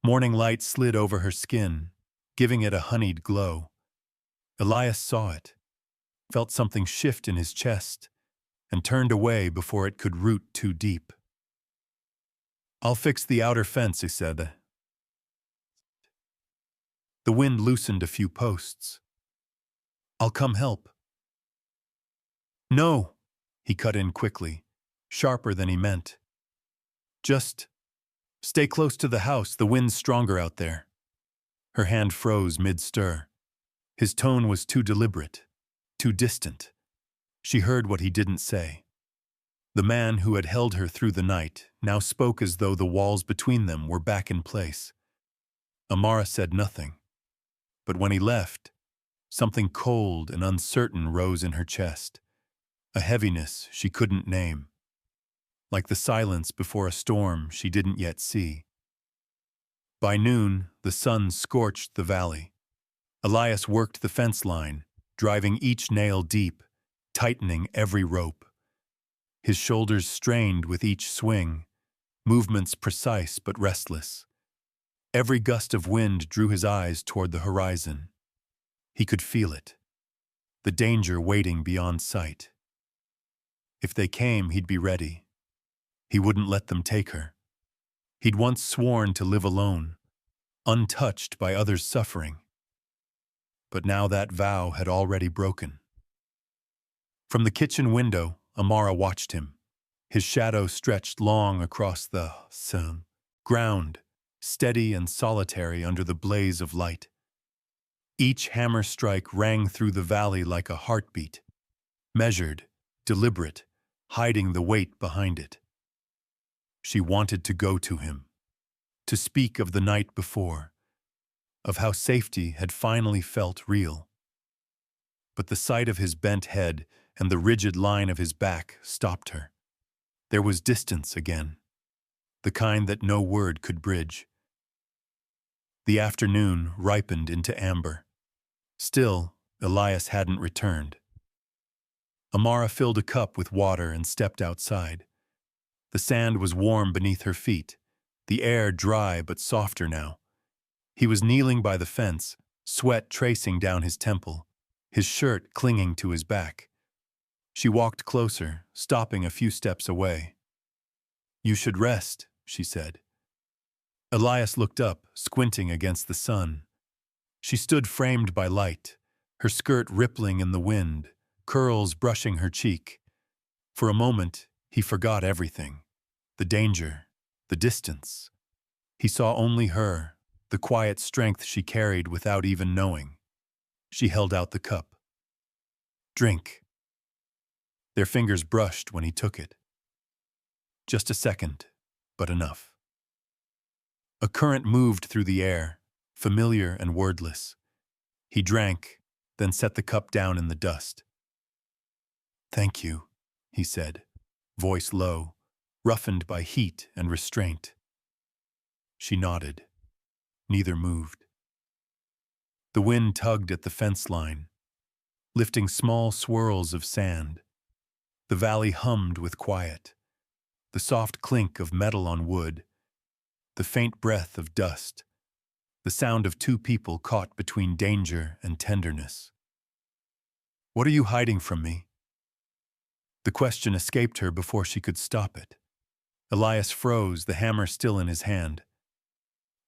Morning light slid over her skin, giving it a honeyed glow. Elias saw it, felt something shift in his chest, and turned away before it could root too deep. "I'll fix the outer fence," he said. The wind loosened a few posts. "I'll come help." "No," he cut in quickly, sharper than he meant. "Just stay close to the house, the wind's stronger out there." Her hand froze mid-stir. His tone was too deliberate, too distant. She heard what he didn't say. The man who had held her through the night now spoke as though the walls between them were back in place. Amara said nothing. But when he left, something cold and uncertain rose in her chest, a heaviness she couldn't name, like the silence before a storm she didn't yet see. By noon, the sun scorched the valley. Elias worked the fence line, driving each nail deep, tightening every rope. His shoulders strained with each swing, movements precise but restless. Every gust of wind drew his eyes toward the horizon. He could feel it, the danger waiting beyond sight. If they came, he'd be ready. He wouldn't let them take her. He'd once sworn to live alone, untouched by others' suffering. But now that vow had already broken. From the kitchen window, Amara watched him. His shadow stretched long across the ground, steady and solitary under the blaze of light. Each hammer strike rang through the valley like a heartbeat, measured, deliberate, hiding the weight behind it. She wanted to go to him, to speak of the night before, of how safety had finally felt real. But the sight of his bent head and the rigid line of his back stopped her. There was distance again, the kind that no word could bridge. The afternoon ripened into amber. Still, Elias hadn't returned. Amara filled a cup with water and stepped outside. The sand was warm beneath her feet, the air dry but softer now. He was kneeling by the fence, sweat tracing down his temple, his shirt clinging to his back. She walked closer, stopping a few steps away. "You should rest," she said. Elias looked up, squinting against the sun. She stood framed by light, her skirt rippling in the wind, curls brushing her cheek. For a moment, he forgot everything. The danger, the distance. He saw only her, the quiet strength she carried without even knowing. She held out the cup. "Drink." Their fingers brushed when he took it. Just a second, but enough. A current moved through the air, familiar and wordless. He drank, then set the cup down in the dust. "Thank you," he said. voice low, roughened by heat and restraint. She nodded. Neither moved. The wind tugged at the fence line, lifting small swirls of sand. The valley hummed with quiet, the soft clink of metal on wood, the faint breath of dust, the sound of two people caught between danger and tenderness. "What are you hiding from me?" The question escaped her before she could stop it. Elias froze, the hammer still in his hand.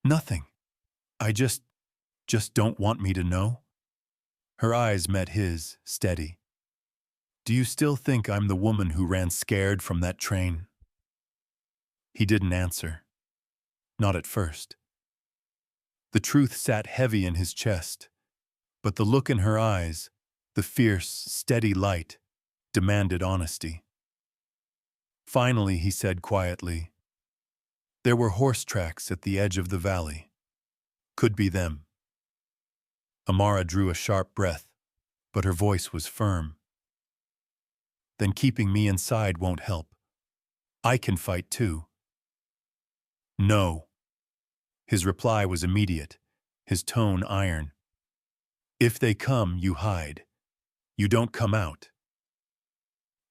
"Nothing. I just don't want me to know." Her eyes met his, steady. "Do you still think I'm the woman who ran scared from that train?" He didn't answer. Not at first. The truth sat heavy in his chest, but the look in her eyes, the fierce, steady light, demanded honesty. Finally, he said quietly, "There were horse tracks at the edge of the valley. Could be them." Amara drew a sharp breath, but her voice was firm. "Then keeping me inside won't help. I can fight too." "No." His reply was immediate, his tone iron. "If they come, you hide. You don't come out."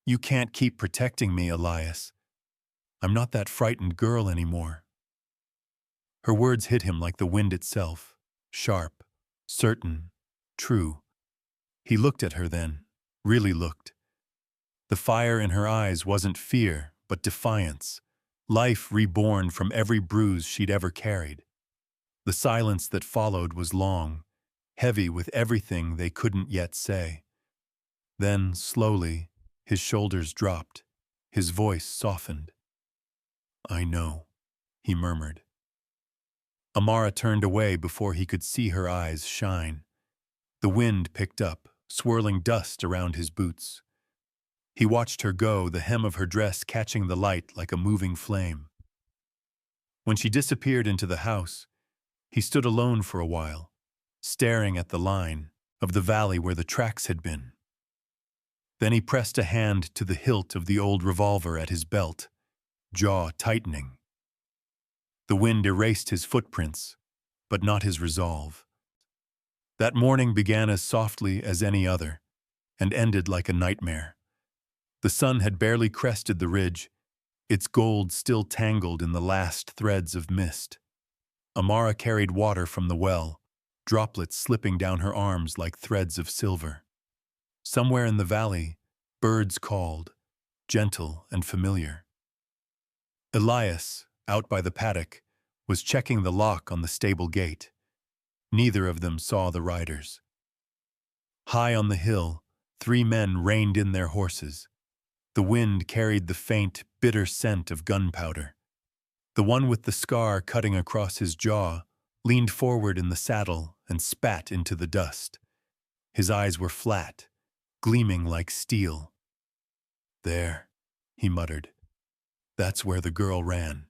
"You can't keep protecting me, Elias. I'm not that frightened girl anymore." Her words hit him like the wind itself, sharp, certain, true. He looked at her then, really looked. The fire in her eyes wasn't fear, but defiance, life reborn from every bruise she'd ever carried. The silence that followed was long, heavy with everything they couldn't yet say. Then, slowly, his shoulders dropped, his voice softened. "I know," he murmured. Amara turned away before he could see her eyes shine. The wind picked up, swirling dust around his boots. He watched her go, the hem of her dress catching the light like a moving flame. When she disappeared into the house, he stood alone for a while, staring at the line of the valley where the tracks had been. Then he pressed a hand to the hilt of the old revolver at his belt, jaw tightening. The wind erased his footprints, but not his resolve. That morning began as softly as any other, and ended like a nightmare. The sun had barely crested the ridge, its gold still tangled in the last threads of mist. Amara carried water from the well, droplets slipping down her arms like threads of silver. Somewhere in the valley, birds called, gentle and familiar. Elias, out by the paddock, was checking the lock on the stable gate. Neither of them saw the riders. High on the hill, 3 men reined in their horses. The wind carried the faint, bitter scent of gunpowder. The one with the scar cutting across his jaw leaned forward in the saddle and spat into the dust. His eyes were flat, gleaming like steel. "There," he muttered. "That's where the girl ran."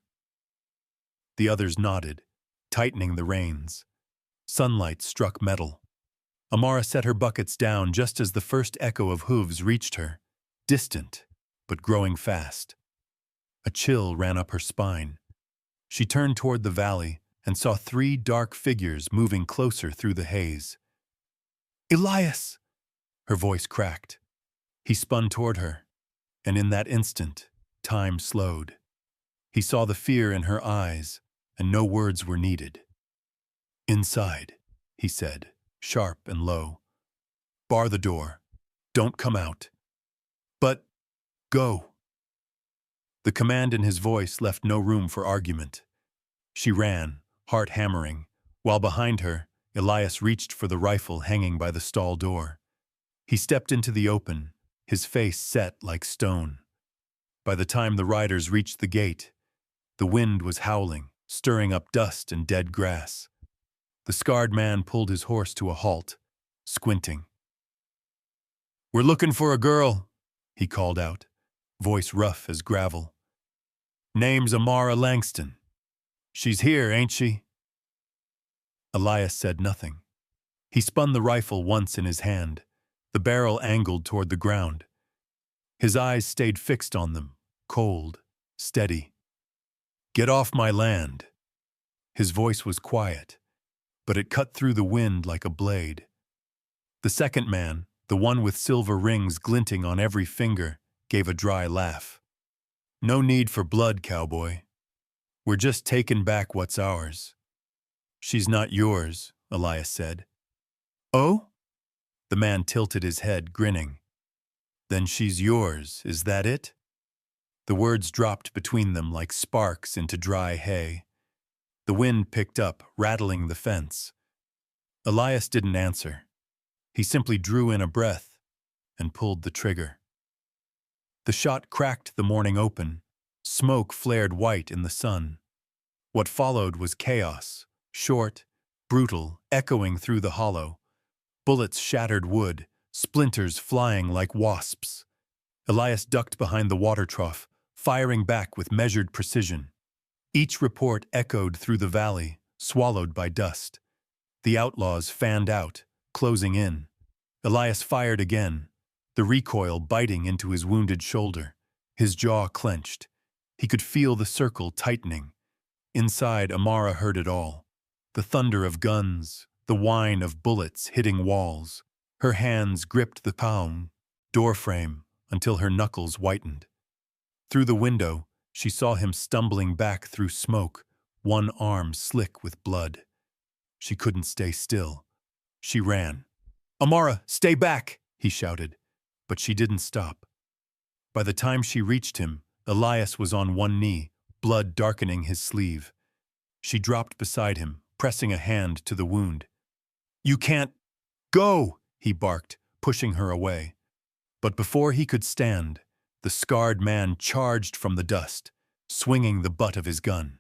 The others nodded, tightening the reins. Sunlight struck metal. Amara set her buckets down just as the first echo of hooves reached her, distant, but growing fast. A chill ran up her spine. She turned toward the valley and saw 3 dark figures moving closer through the haze. "Elias!" Her voice cracked. He spun toward her, and in that instant, time slowed. He saw the fear in her eyes, and no words were needed. "Inside," he said, sharp and low. "Bar the door. Don't come out. But go." The command in his voice left no room for argument. She ran, heart hammering, while behind her, Elias reached for the rifle hanging by the stall door. He stepped into the open, his face set like stone. By the time the riders reached the gate, the wind was howling, stirring up dust and dead grass. The scarred man pulled his horse to a halt, squinting. "We're looking for a girl," he called out, voice rough as gravel. "Name's Amara Langston. She's here, ain't she?" Elias said nothing. He spun the rifle once in his hand, the barrel angled toward the ground. His eyes stayed fixed on them, cold, steady. "Get off my land." His voice was quiet, but it cut through the wind like a blade. The second man, the one with silver rings glinting on every finger, gave a dry laugh. "No need for blood, cowboy. We're just taking back what's ours." "She's not yours," Elias said. "Oh?" The man tilted his head, grinning. "Then she's yours, is that it?" The words dropped between them like sparks into dry hay. The wind picked up, rattling the fence. Elias didn't answer. He simply drew in a breath and pulled the trigger. The shot cracked the morning open. Smoke flared white in the sun. What followed was chaos, short, brutal, echoing through the hollow. Bullets shattered wood, splinters flying like wasps. Elias ducked behind the water trough, firing back with measured precision. Each report echoed through the valley, swallowed by dust. The outlaws fanned out, closing in. Elias fired again, the recoil biting into his wounded shoulder. His jaw clenched. He could feel the circle tightening. Inside, Amara heard it all. The thunder of guns, the whine of bullets hitting walls. Her hands gripped the palm, doorframe, until her knuckles whitened. Through the window, she saw him stumbling back through smoke, one arm slick with blood. She couldn't stay still. She ran. "Amara, stay back!" he shouted, but she didn't stop. By the time she reached him, Elias was on one knee, blood darkening his sleeve. She dropped beside him, pressing a hand to the wound. "You can't go!" he barked, pushing her away. But before he could stand, the scarred man charged from the dust, swinging the butt of his gun.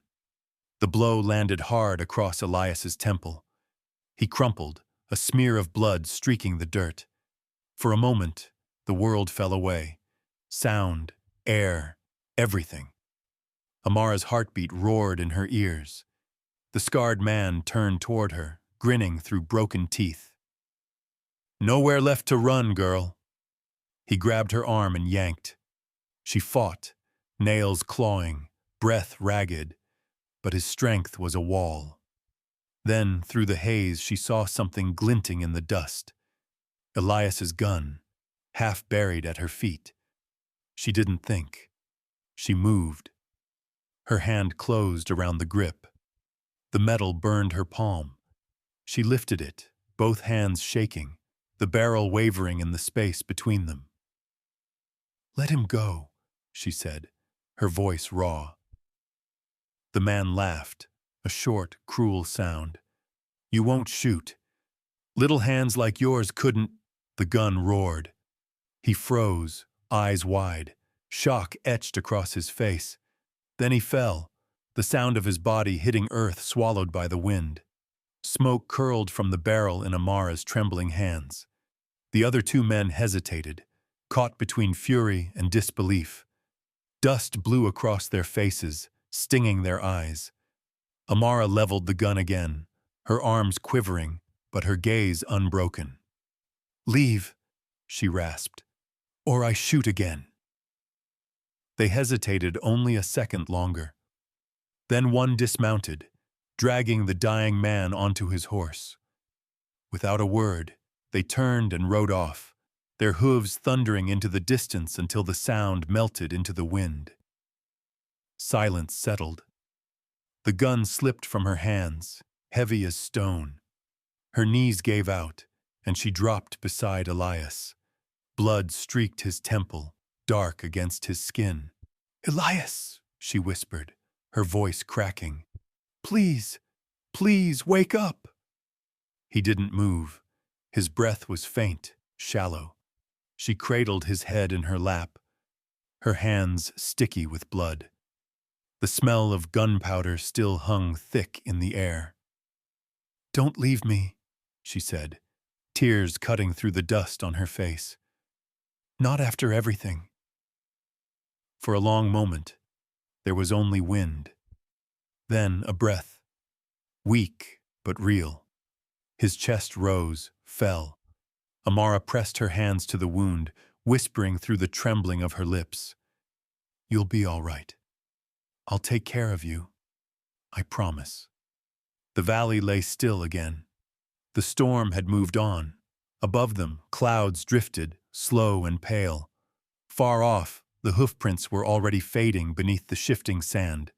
The blow landed hard across Elias's temple. He crumpled, a smear of blood streaking the dirt. For a moment, the world fell away. Sound, air, everything. Amara's heartbeat roared in her ears. The scarred man turned toward her, grinning through broken teeth. "Nowhere left to run, girl." He grabbed her arm and yanked. She fought, nails clawing, breath ragged, but his strength was a wall. Then, through the haze, she saw something glinting in the dust. Elias's gun, half buried at her feet. She didn't think. She moved. Her hand closed around the grip. The metal burned her palm. She lifted it, both hands shaking, the barrel wavering in the space between them. "Let him go," she said, her voice raw. The man laughed, a short, cruel sound. "You won't shoot. Little hands like yours couldn't—" The gun roared. He froze, eyes wide, shock etched across his face. Then he fell, the sound of his body hitting earth swallowed by the wind. Smoke curled from the barrel in Amara's trembling hands. The other two men hesitated, caught between fury and disbelief. Dust blew across their faces, stinging their eyes. Amara leveled the gun again, her arms quivering, but her gaze unbroken. "Leave," she rasped, "or I shoot again." They hesitated only a second longer. Then one dismounted, dragging the dying man onto his horse. Without a word, they turned and rode off, their hooves thundering into the distance until the sound melted into the wind. Silence settled. The gun slipped from her hands, heavy as stone. Her knees gave out, and she dropped beside Elias. Blood streaked his temple, dark against his skin. "Elias," she whispered, her voice cracking. "Please, please wake up." He didn't move. His breath was faint, shallow. She cradled his head in her lap, her hands sticky with blood. The smell of gunpowder still hung thick in the air. "Don't leave me," she said, tears cutting through the dust on her face. "Not after everything." For a long moment, there was only wind. Then a breath, weak but real. His chest rose, fell. Amara pressed her hands to the wound, whispering through the trembling of her lips. You'll be all right. I'll take care of you. I promise. The valley lay still again. The storm had moved on. Above them, clouds drifted, slow and pale. Far off, the hoofprints were already fading beneath the shifting sand,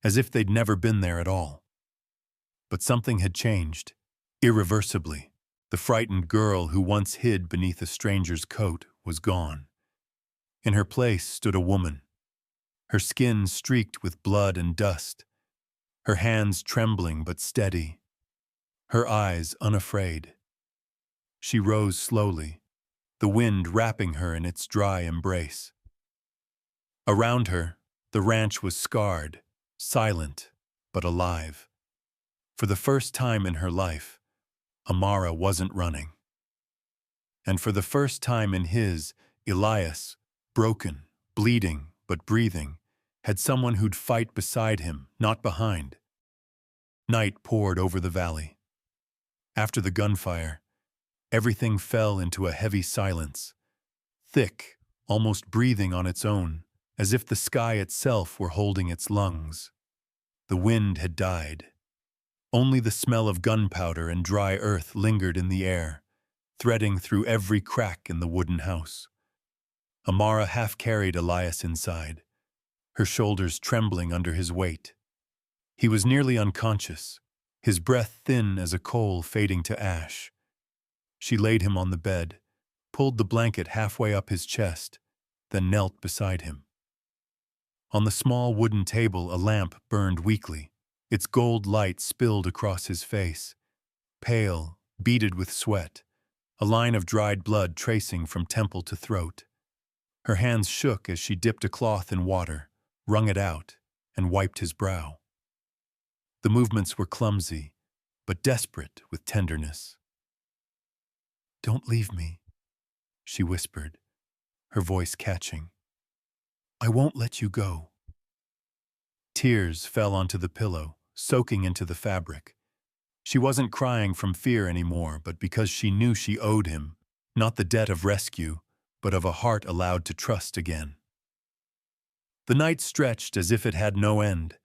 as if they'd never been there at all. But something had changed, irreversibly. The frightened girl who once hid beneath a stranger's coat was gone. In her place stood a woman, her skin streaked with blood and dust, her hands trembling but steady, her eyes unafraid. She rose slowly, the wind wrapping her in its dry embrace. Around her, the ranch was scarred, silent, but alive. For the first time in her life, Amara wasn't running. And for the first time in his, Elias, broken, bleeding, but breathing, had someone who'd fight beside him, not behind. Night poured over the valley. After the gunfire, everything fell into a heavy silence, thick, almost breathing on its own, as if the sky itself were holding its lungs. The wind had died. Only the smell of gunpowder and dry earth lingered in the air, threading through every crack in the wooden house. Amara half-carried Elias inside, her shoulders trembling under his weight. He was nearly unconscious, his breath thin as a coal fading to ash. She laid him on the bed, pulled the blanket halfway up his chest, then knelt beside him. On the small wooden table, a lamp burned weakly. Its gold light spilled across his face, pale, beaded with sweat, a line of dried blood tracing from temple to throat. Her hands shook as she dipped a cloth in water, wrung it out, and wiped his brow. The movements were clumsy, but desperate with tenderness. "Don't leave me," she whispered, her voice catching. "I won't let you go." Tears fell onto the pillow, soaking into the fabric. She wasn't crying from fear anymore, but because she knew she owed him, not the debt of rescue, but of a heart allowed to trust again. The night stretched as if it had no end.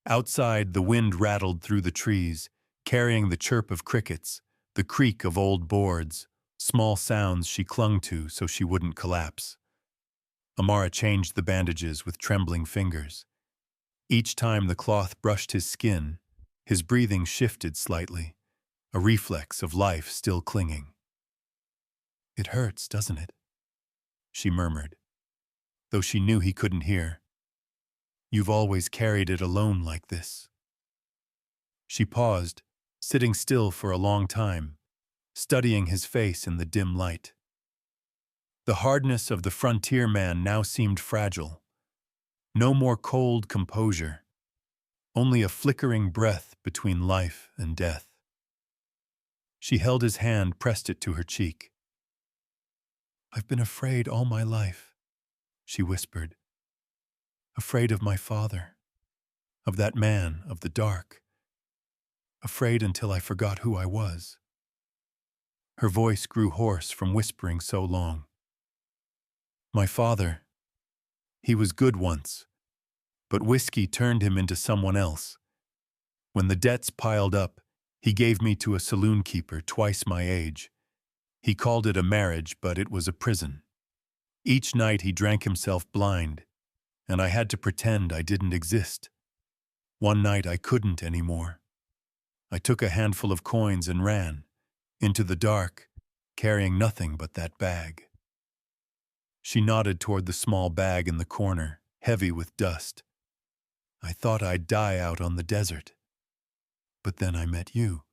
Outside, the wind rattled through the trees, carrying the chirp of crickets, the creak of old boards, small sounds she clung to so she wouldn't collapse. Amara changed the bandages with trembling fingers. Each time the cloth brushed his skin, his breathing shifted slightly, a reflex of life still clinging. "It hurts, doesn't it?" she murmured, though she knew he couldn't hear. "You've always carried it alone like this." She paused, sitting still for a long time, studying his face in the dim light. The hardness of the frontier man now seemed fragile. No more cold composure, only a flickering breath between life and death. She held his hand, pressed it to her cheek. "I've been afraid all my life," she whispered. "Afraid of my father, of that man of the dark. Afraid until I forgot who I was." Her voice grew hoarse from whispering so long. "My father, he was good once, but whiskey turned him into someone else. When the debts piled up, he gave me to a saloon keeper twice my age. He called it a marriage, but it was a prison. Each night he drank himself blind, and I had to pretend I didn't exist. One night I couldn't anymore. I took a handful of coins and ran, into the dark, carrying nothing but that bag." She nodded toward the small bag in the corner, heavy with dust. "I thought I'd die out on the desert. But then I met you."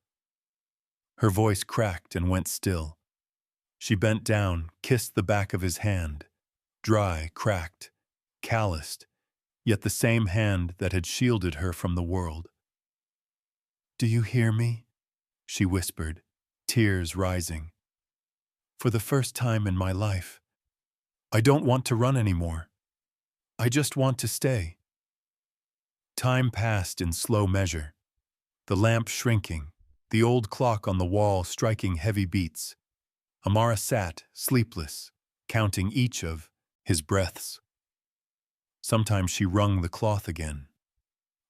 Her voice cracked and went still. She bent down, kissed the back of his hand, dry, cracked, calloused, yet the same hand that had shielded her from the world. "Do you hear me?" she whispered, tears rising. "For the first time in my life, I don't want to run anymore. I just want to stay." Time passed in slow measure, the lamp shrinking, the old clock on the wall striking heavy beats. Amara sat, sleepless, counting each of his breaths. Sometimes she wrung the cloth again.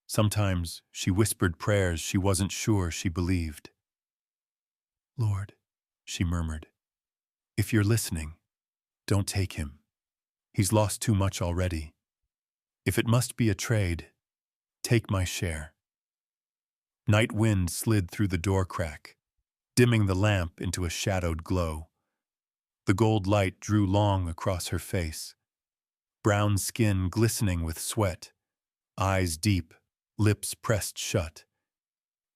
Sometimes she whispered prayers she wasn't sure she believed. "Lord," she murmured, "if you're listening, don't take him. He's lost too much already. If it must be a trade, take my share." Night wind slid through the door crack, dimming the lamp into a shadowed glow. The gold light drew long across her face, brown skin glistening with sweat, eyes deep, lips pressed shut.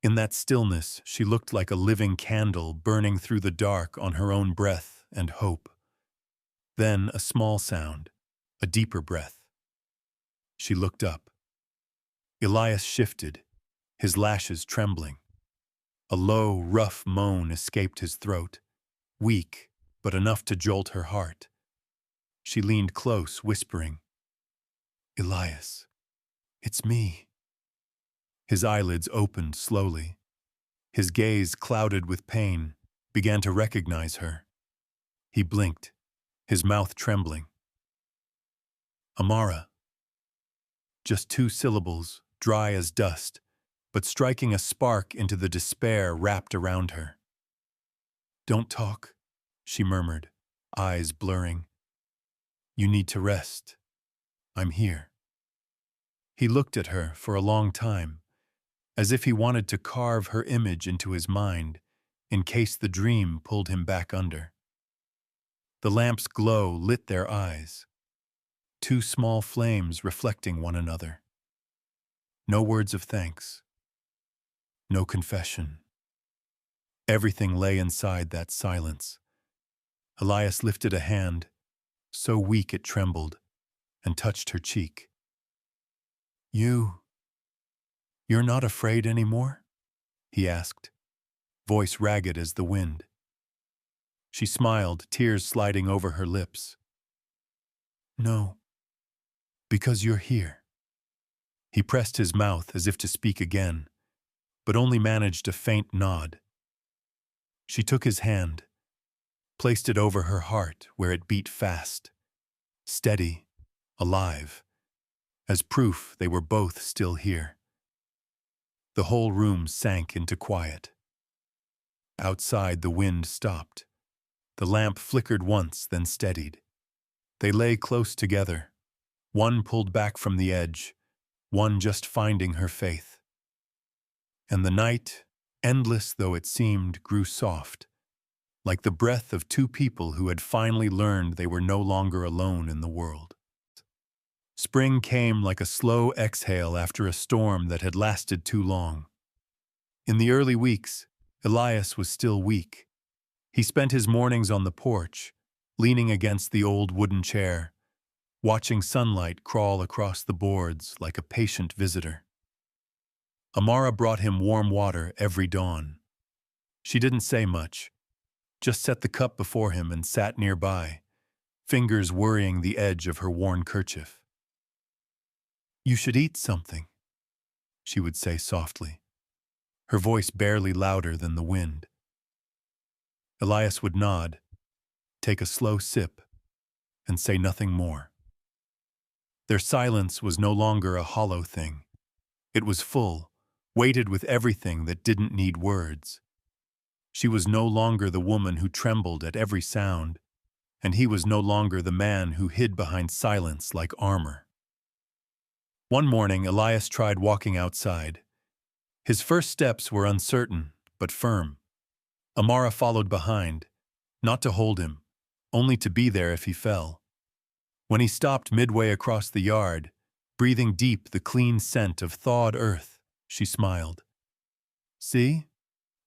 In that stillness, she looked like a living candle burning through the dark on her own breath and hope. Then a small sound, a deeper breath. She looked up. Elias shifted, his lashes trembling. A low, rough moan escaped his throat, weak, but enough to jolt her heart. She leaned close, whispering, "Elias, it's me." His eyelids opened slowly. His gaze, clouded with pain, began to recognize her. He blinked, his mouth trembling. "Amara." Just 2 syllables, dry as dust, but striking a spark into the despair wrapped around her. "Don't talk," she murmured, eyes blurring. "You need to rest. I'm here." He looked at her for a long time, as if he wanted to carve her image into his mind, in case the dream pulled him back under. The lamp's glow lit their eyes, 2 small flames reflecting one another. No words of thanks. No confession. Everything lay inside that silence. Elias lifted a hand, so weak it trembled, and touched her cheek. You're not afraid anymore?" he asked, voice ragged as the wind. She smiled, tears sliding over her lips. "No, because you're here." He pressed his mouth as if to speak again, but only managed a faint nod. She took his hand, placed it over her heart where it beat fast, steady, alive, as proof they were both still here. The whole room sank into quiet. Outside, the wind stopped. The lamp flickered once, then steadied. They lay close together, one pulled back from the edge, one just finding her faith. And the night, endless though it seemed, grew soft, like the breath of 2 people who had finally learned they were no longer alone in the world. Spring came like a slow exhale after a storm that had lasted too long. In the early weeks, Elias was still weak. He spent his mornings on the porch, leaning against the old wooden chair, watching sunlight crawl across the boards like a patient visitor. Amara brought him warm water every dawn. She didn't say much, just set the cup before him and sat nearby, fingers worrying the edge of her worn kerchief. "You should eat something," she would say softly, her voice barely louder than the wind. Elias would nod, take a slow sip, and say nothing more. Their silence was no longer a hollow thing. It was full, weighted with everything that didn't need words. She was no longer the woman who trembled at every sound, and he was no longer the man who hid behind silence like armor. One morning, Elias tried walking outside. His first steps were uncertain, but firm. Amara followed behind, not to hold him, only to be there if he fell. When he stopped midway across the yard, breathing deep the clean scent of thawed earth, she smiled. "See?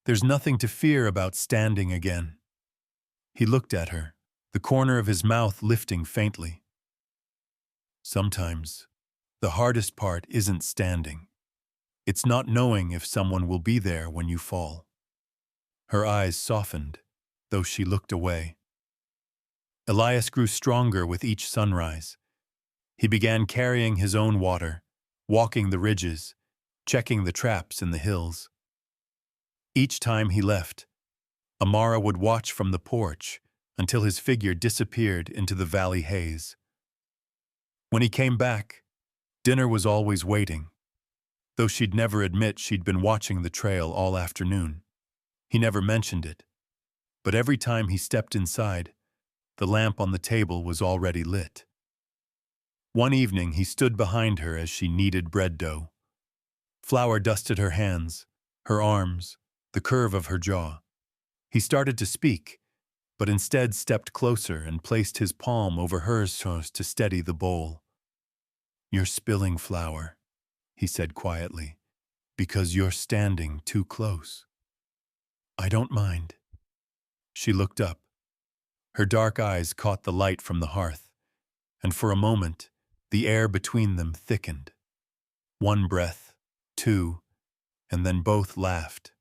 There's nothing to fear about standing again." He looked at her, the corner of his mouth lifting faintly. "Sometimes, the hardest part isn't standing. It's not knowing if someone will be there when you fall." Her eyes softened, though she looked away. Elias grew stronger with each sunrise. He began carrying his own water, walking the ridges, checking the traps in the hills. Each time he left, Amara would watch from the porch until his figure disappeared into the valley haze. When he came back, Dinner was always waiting, though she'd never admit she'd been watching the trail all afternoon. He never mentioned it, but every time he stepped inside, the lamp on the table was already lit. One evening he stood behind her as she kneaded bread dough. Flour dusted her hands, her arms, the curve of her jaw. He started to speak, but instead stepped closer and placed his palm over hers to steady the bowl. "You're spilling flour," he said quietly, "because you're standing too close." "I don't mind." She looked up. Her dark eyes caught the light from the hearth, and for a moment, the air between them thickened. One breath, two, and then both laughed,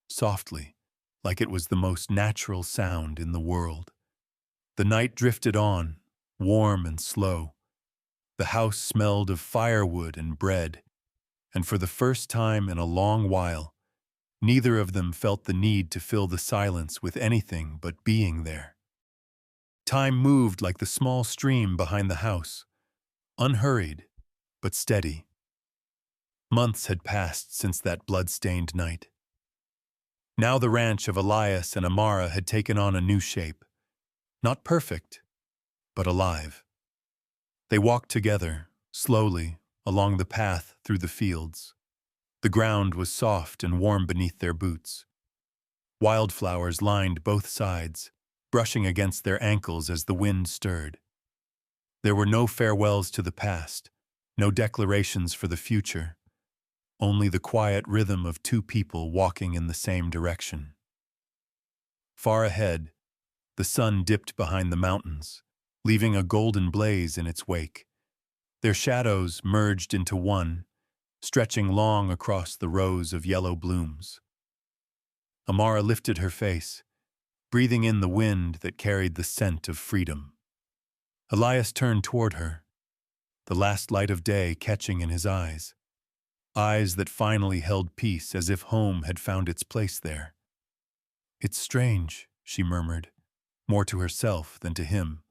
softly, like it was the most natural sound in the world. The night drifted on, warm and slow. The house smelled of firewood and bread, and for the first time in a long while, neither of them felt the need to fill the silence with anything but being there. Time moved like the small stream behind the house, unhurried, but steady. Months had passed since that blood-stained night. Now the ranch of Elias and Amara had taken on a new shape. Not perfect, but alive. They walked together, slowly, along the path through the fields. The ground was soft and warm beneath their boots. Wildflowers lined both sides, brushing against their ankles as the wind stirred. There were no farewells to the past, no declarations for the future, only the quiet rhythm of two people walking in the same direction. Far ahead, the sun dipped behind the mountains, leaving a golden blaze in its wake. Their shadows merged into one, stretching long across the rows of yellow blooms. Amara lifted her face, breathing in the wind that carried the scent of freedom. Elias turned toward her, the last light of day catching in his eyes that finally held peace as if home had found its place there. "It's strange," she murmured, more to herself than to him,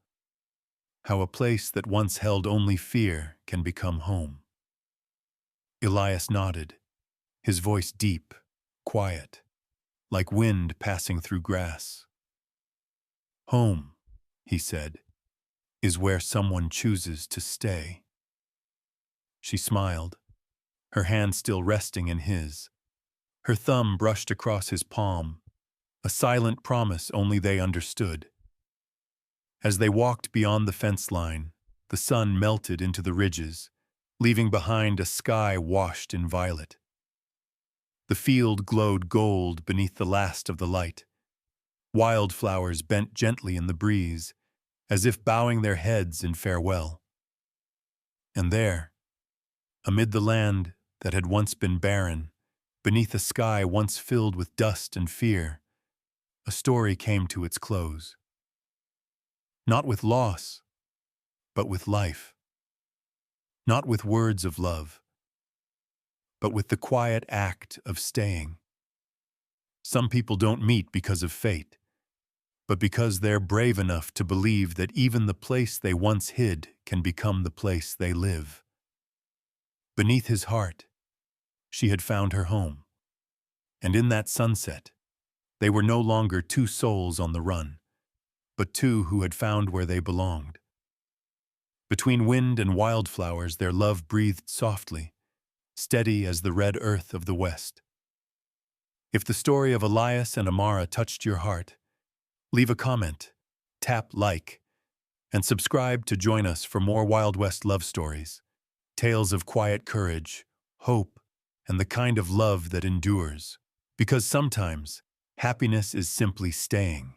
"how a place that once held only fear can become home." Elias nodded, his voice deep, quiet, like wind passing through grass. "Home," he said, "is where someone chooses to stay." She smiled, her hand still resting in his. Her thumb brushed across his palm, a silent promise only they understood. As they walked beyond the fence line, the sun melted into the ridges, leaving behind a sky washed in violet. The field glowed gold beneath the last of the light. Wildflowers bent gently in the breeze, as if bowing their heads in farewell. And there, amid the land that had once been barren, beneath a sky once filled with dust and fear, a story came to its close. Not with loss, but with life. Not with words of love, but with the quiet act of staying. Some people don't meet because of fate, but because they're brave enough to believe that even the place they once hid can become the place they live. Beneath his heart, she had found her home. And in that sunset, they were no longer two souls on the run, but two who had found where they belonged. Between wind and wildflowers, their love breathed softly, steady as the red earth of the west. If the story of Elias and Amara touched your heart, leave a comment, tap like, and subscribe to join us for more Wild West love stories, tales of quiet courage, hope, and the kind of love that endures. Because sometimes, happiness is simply staying.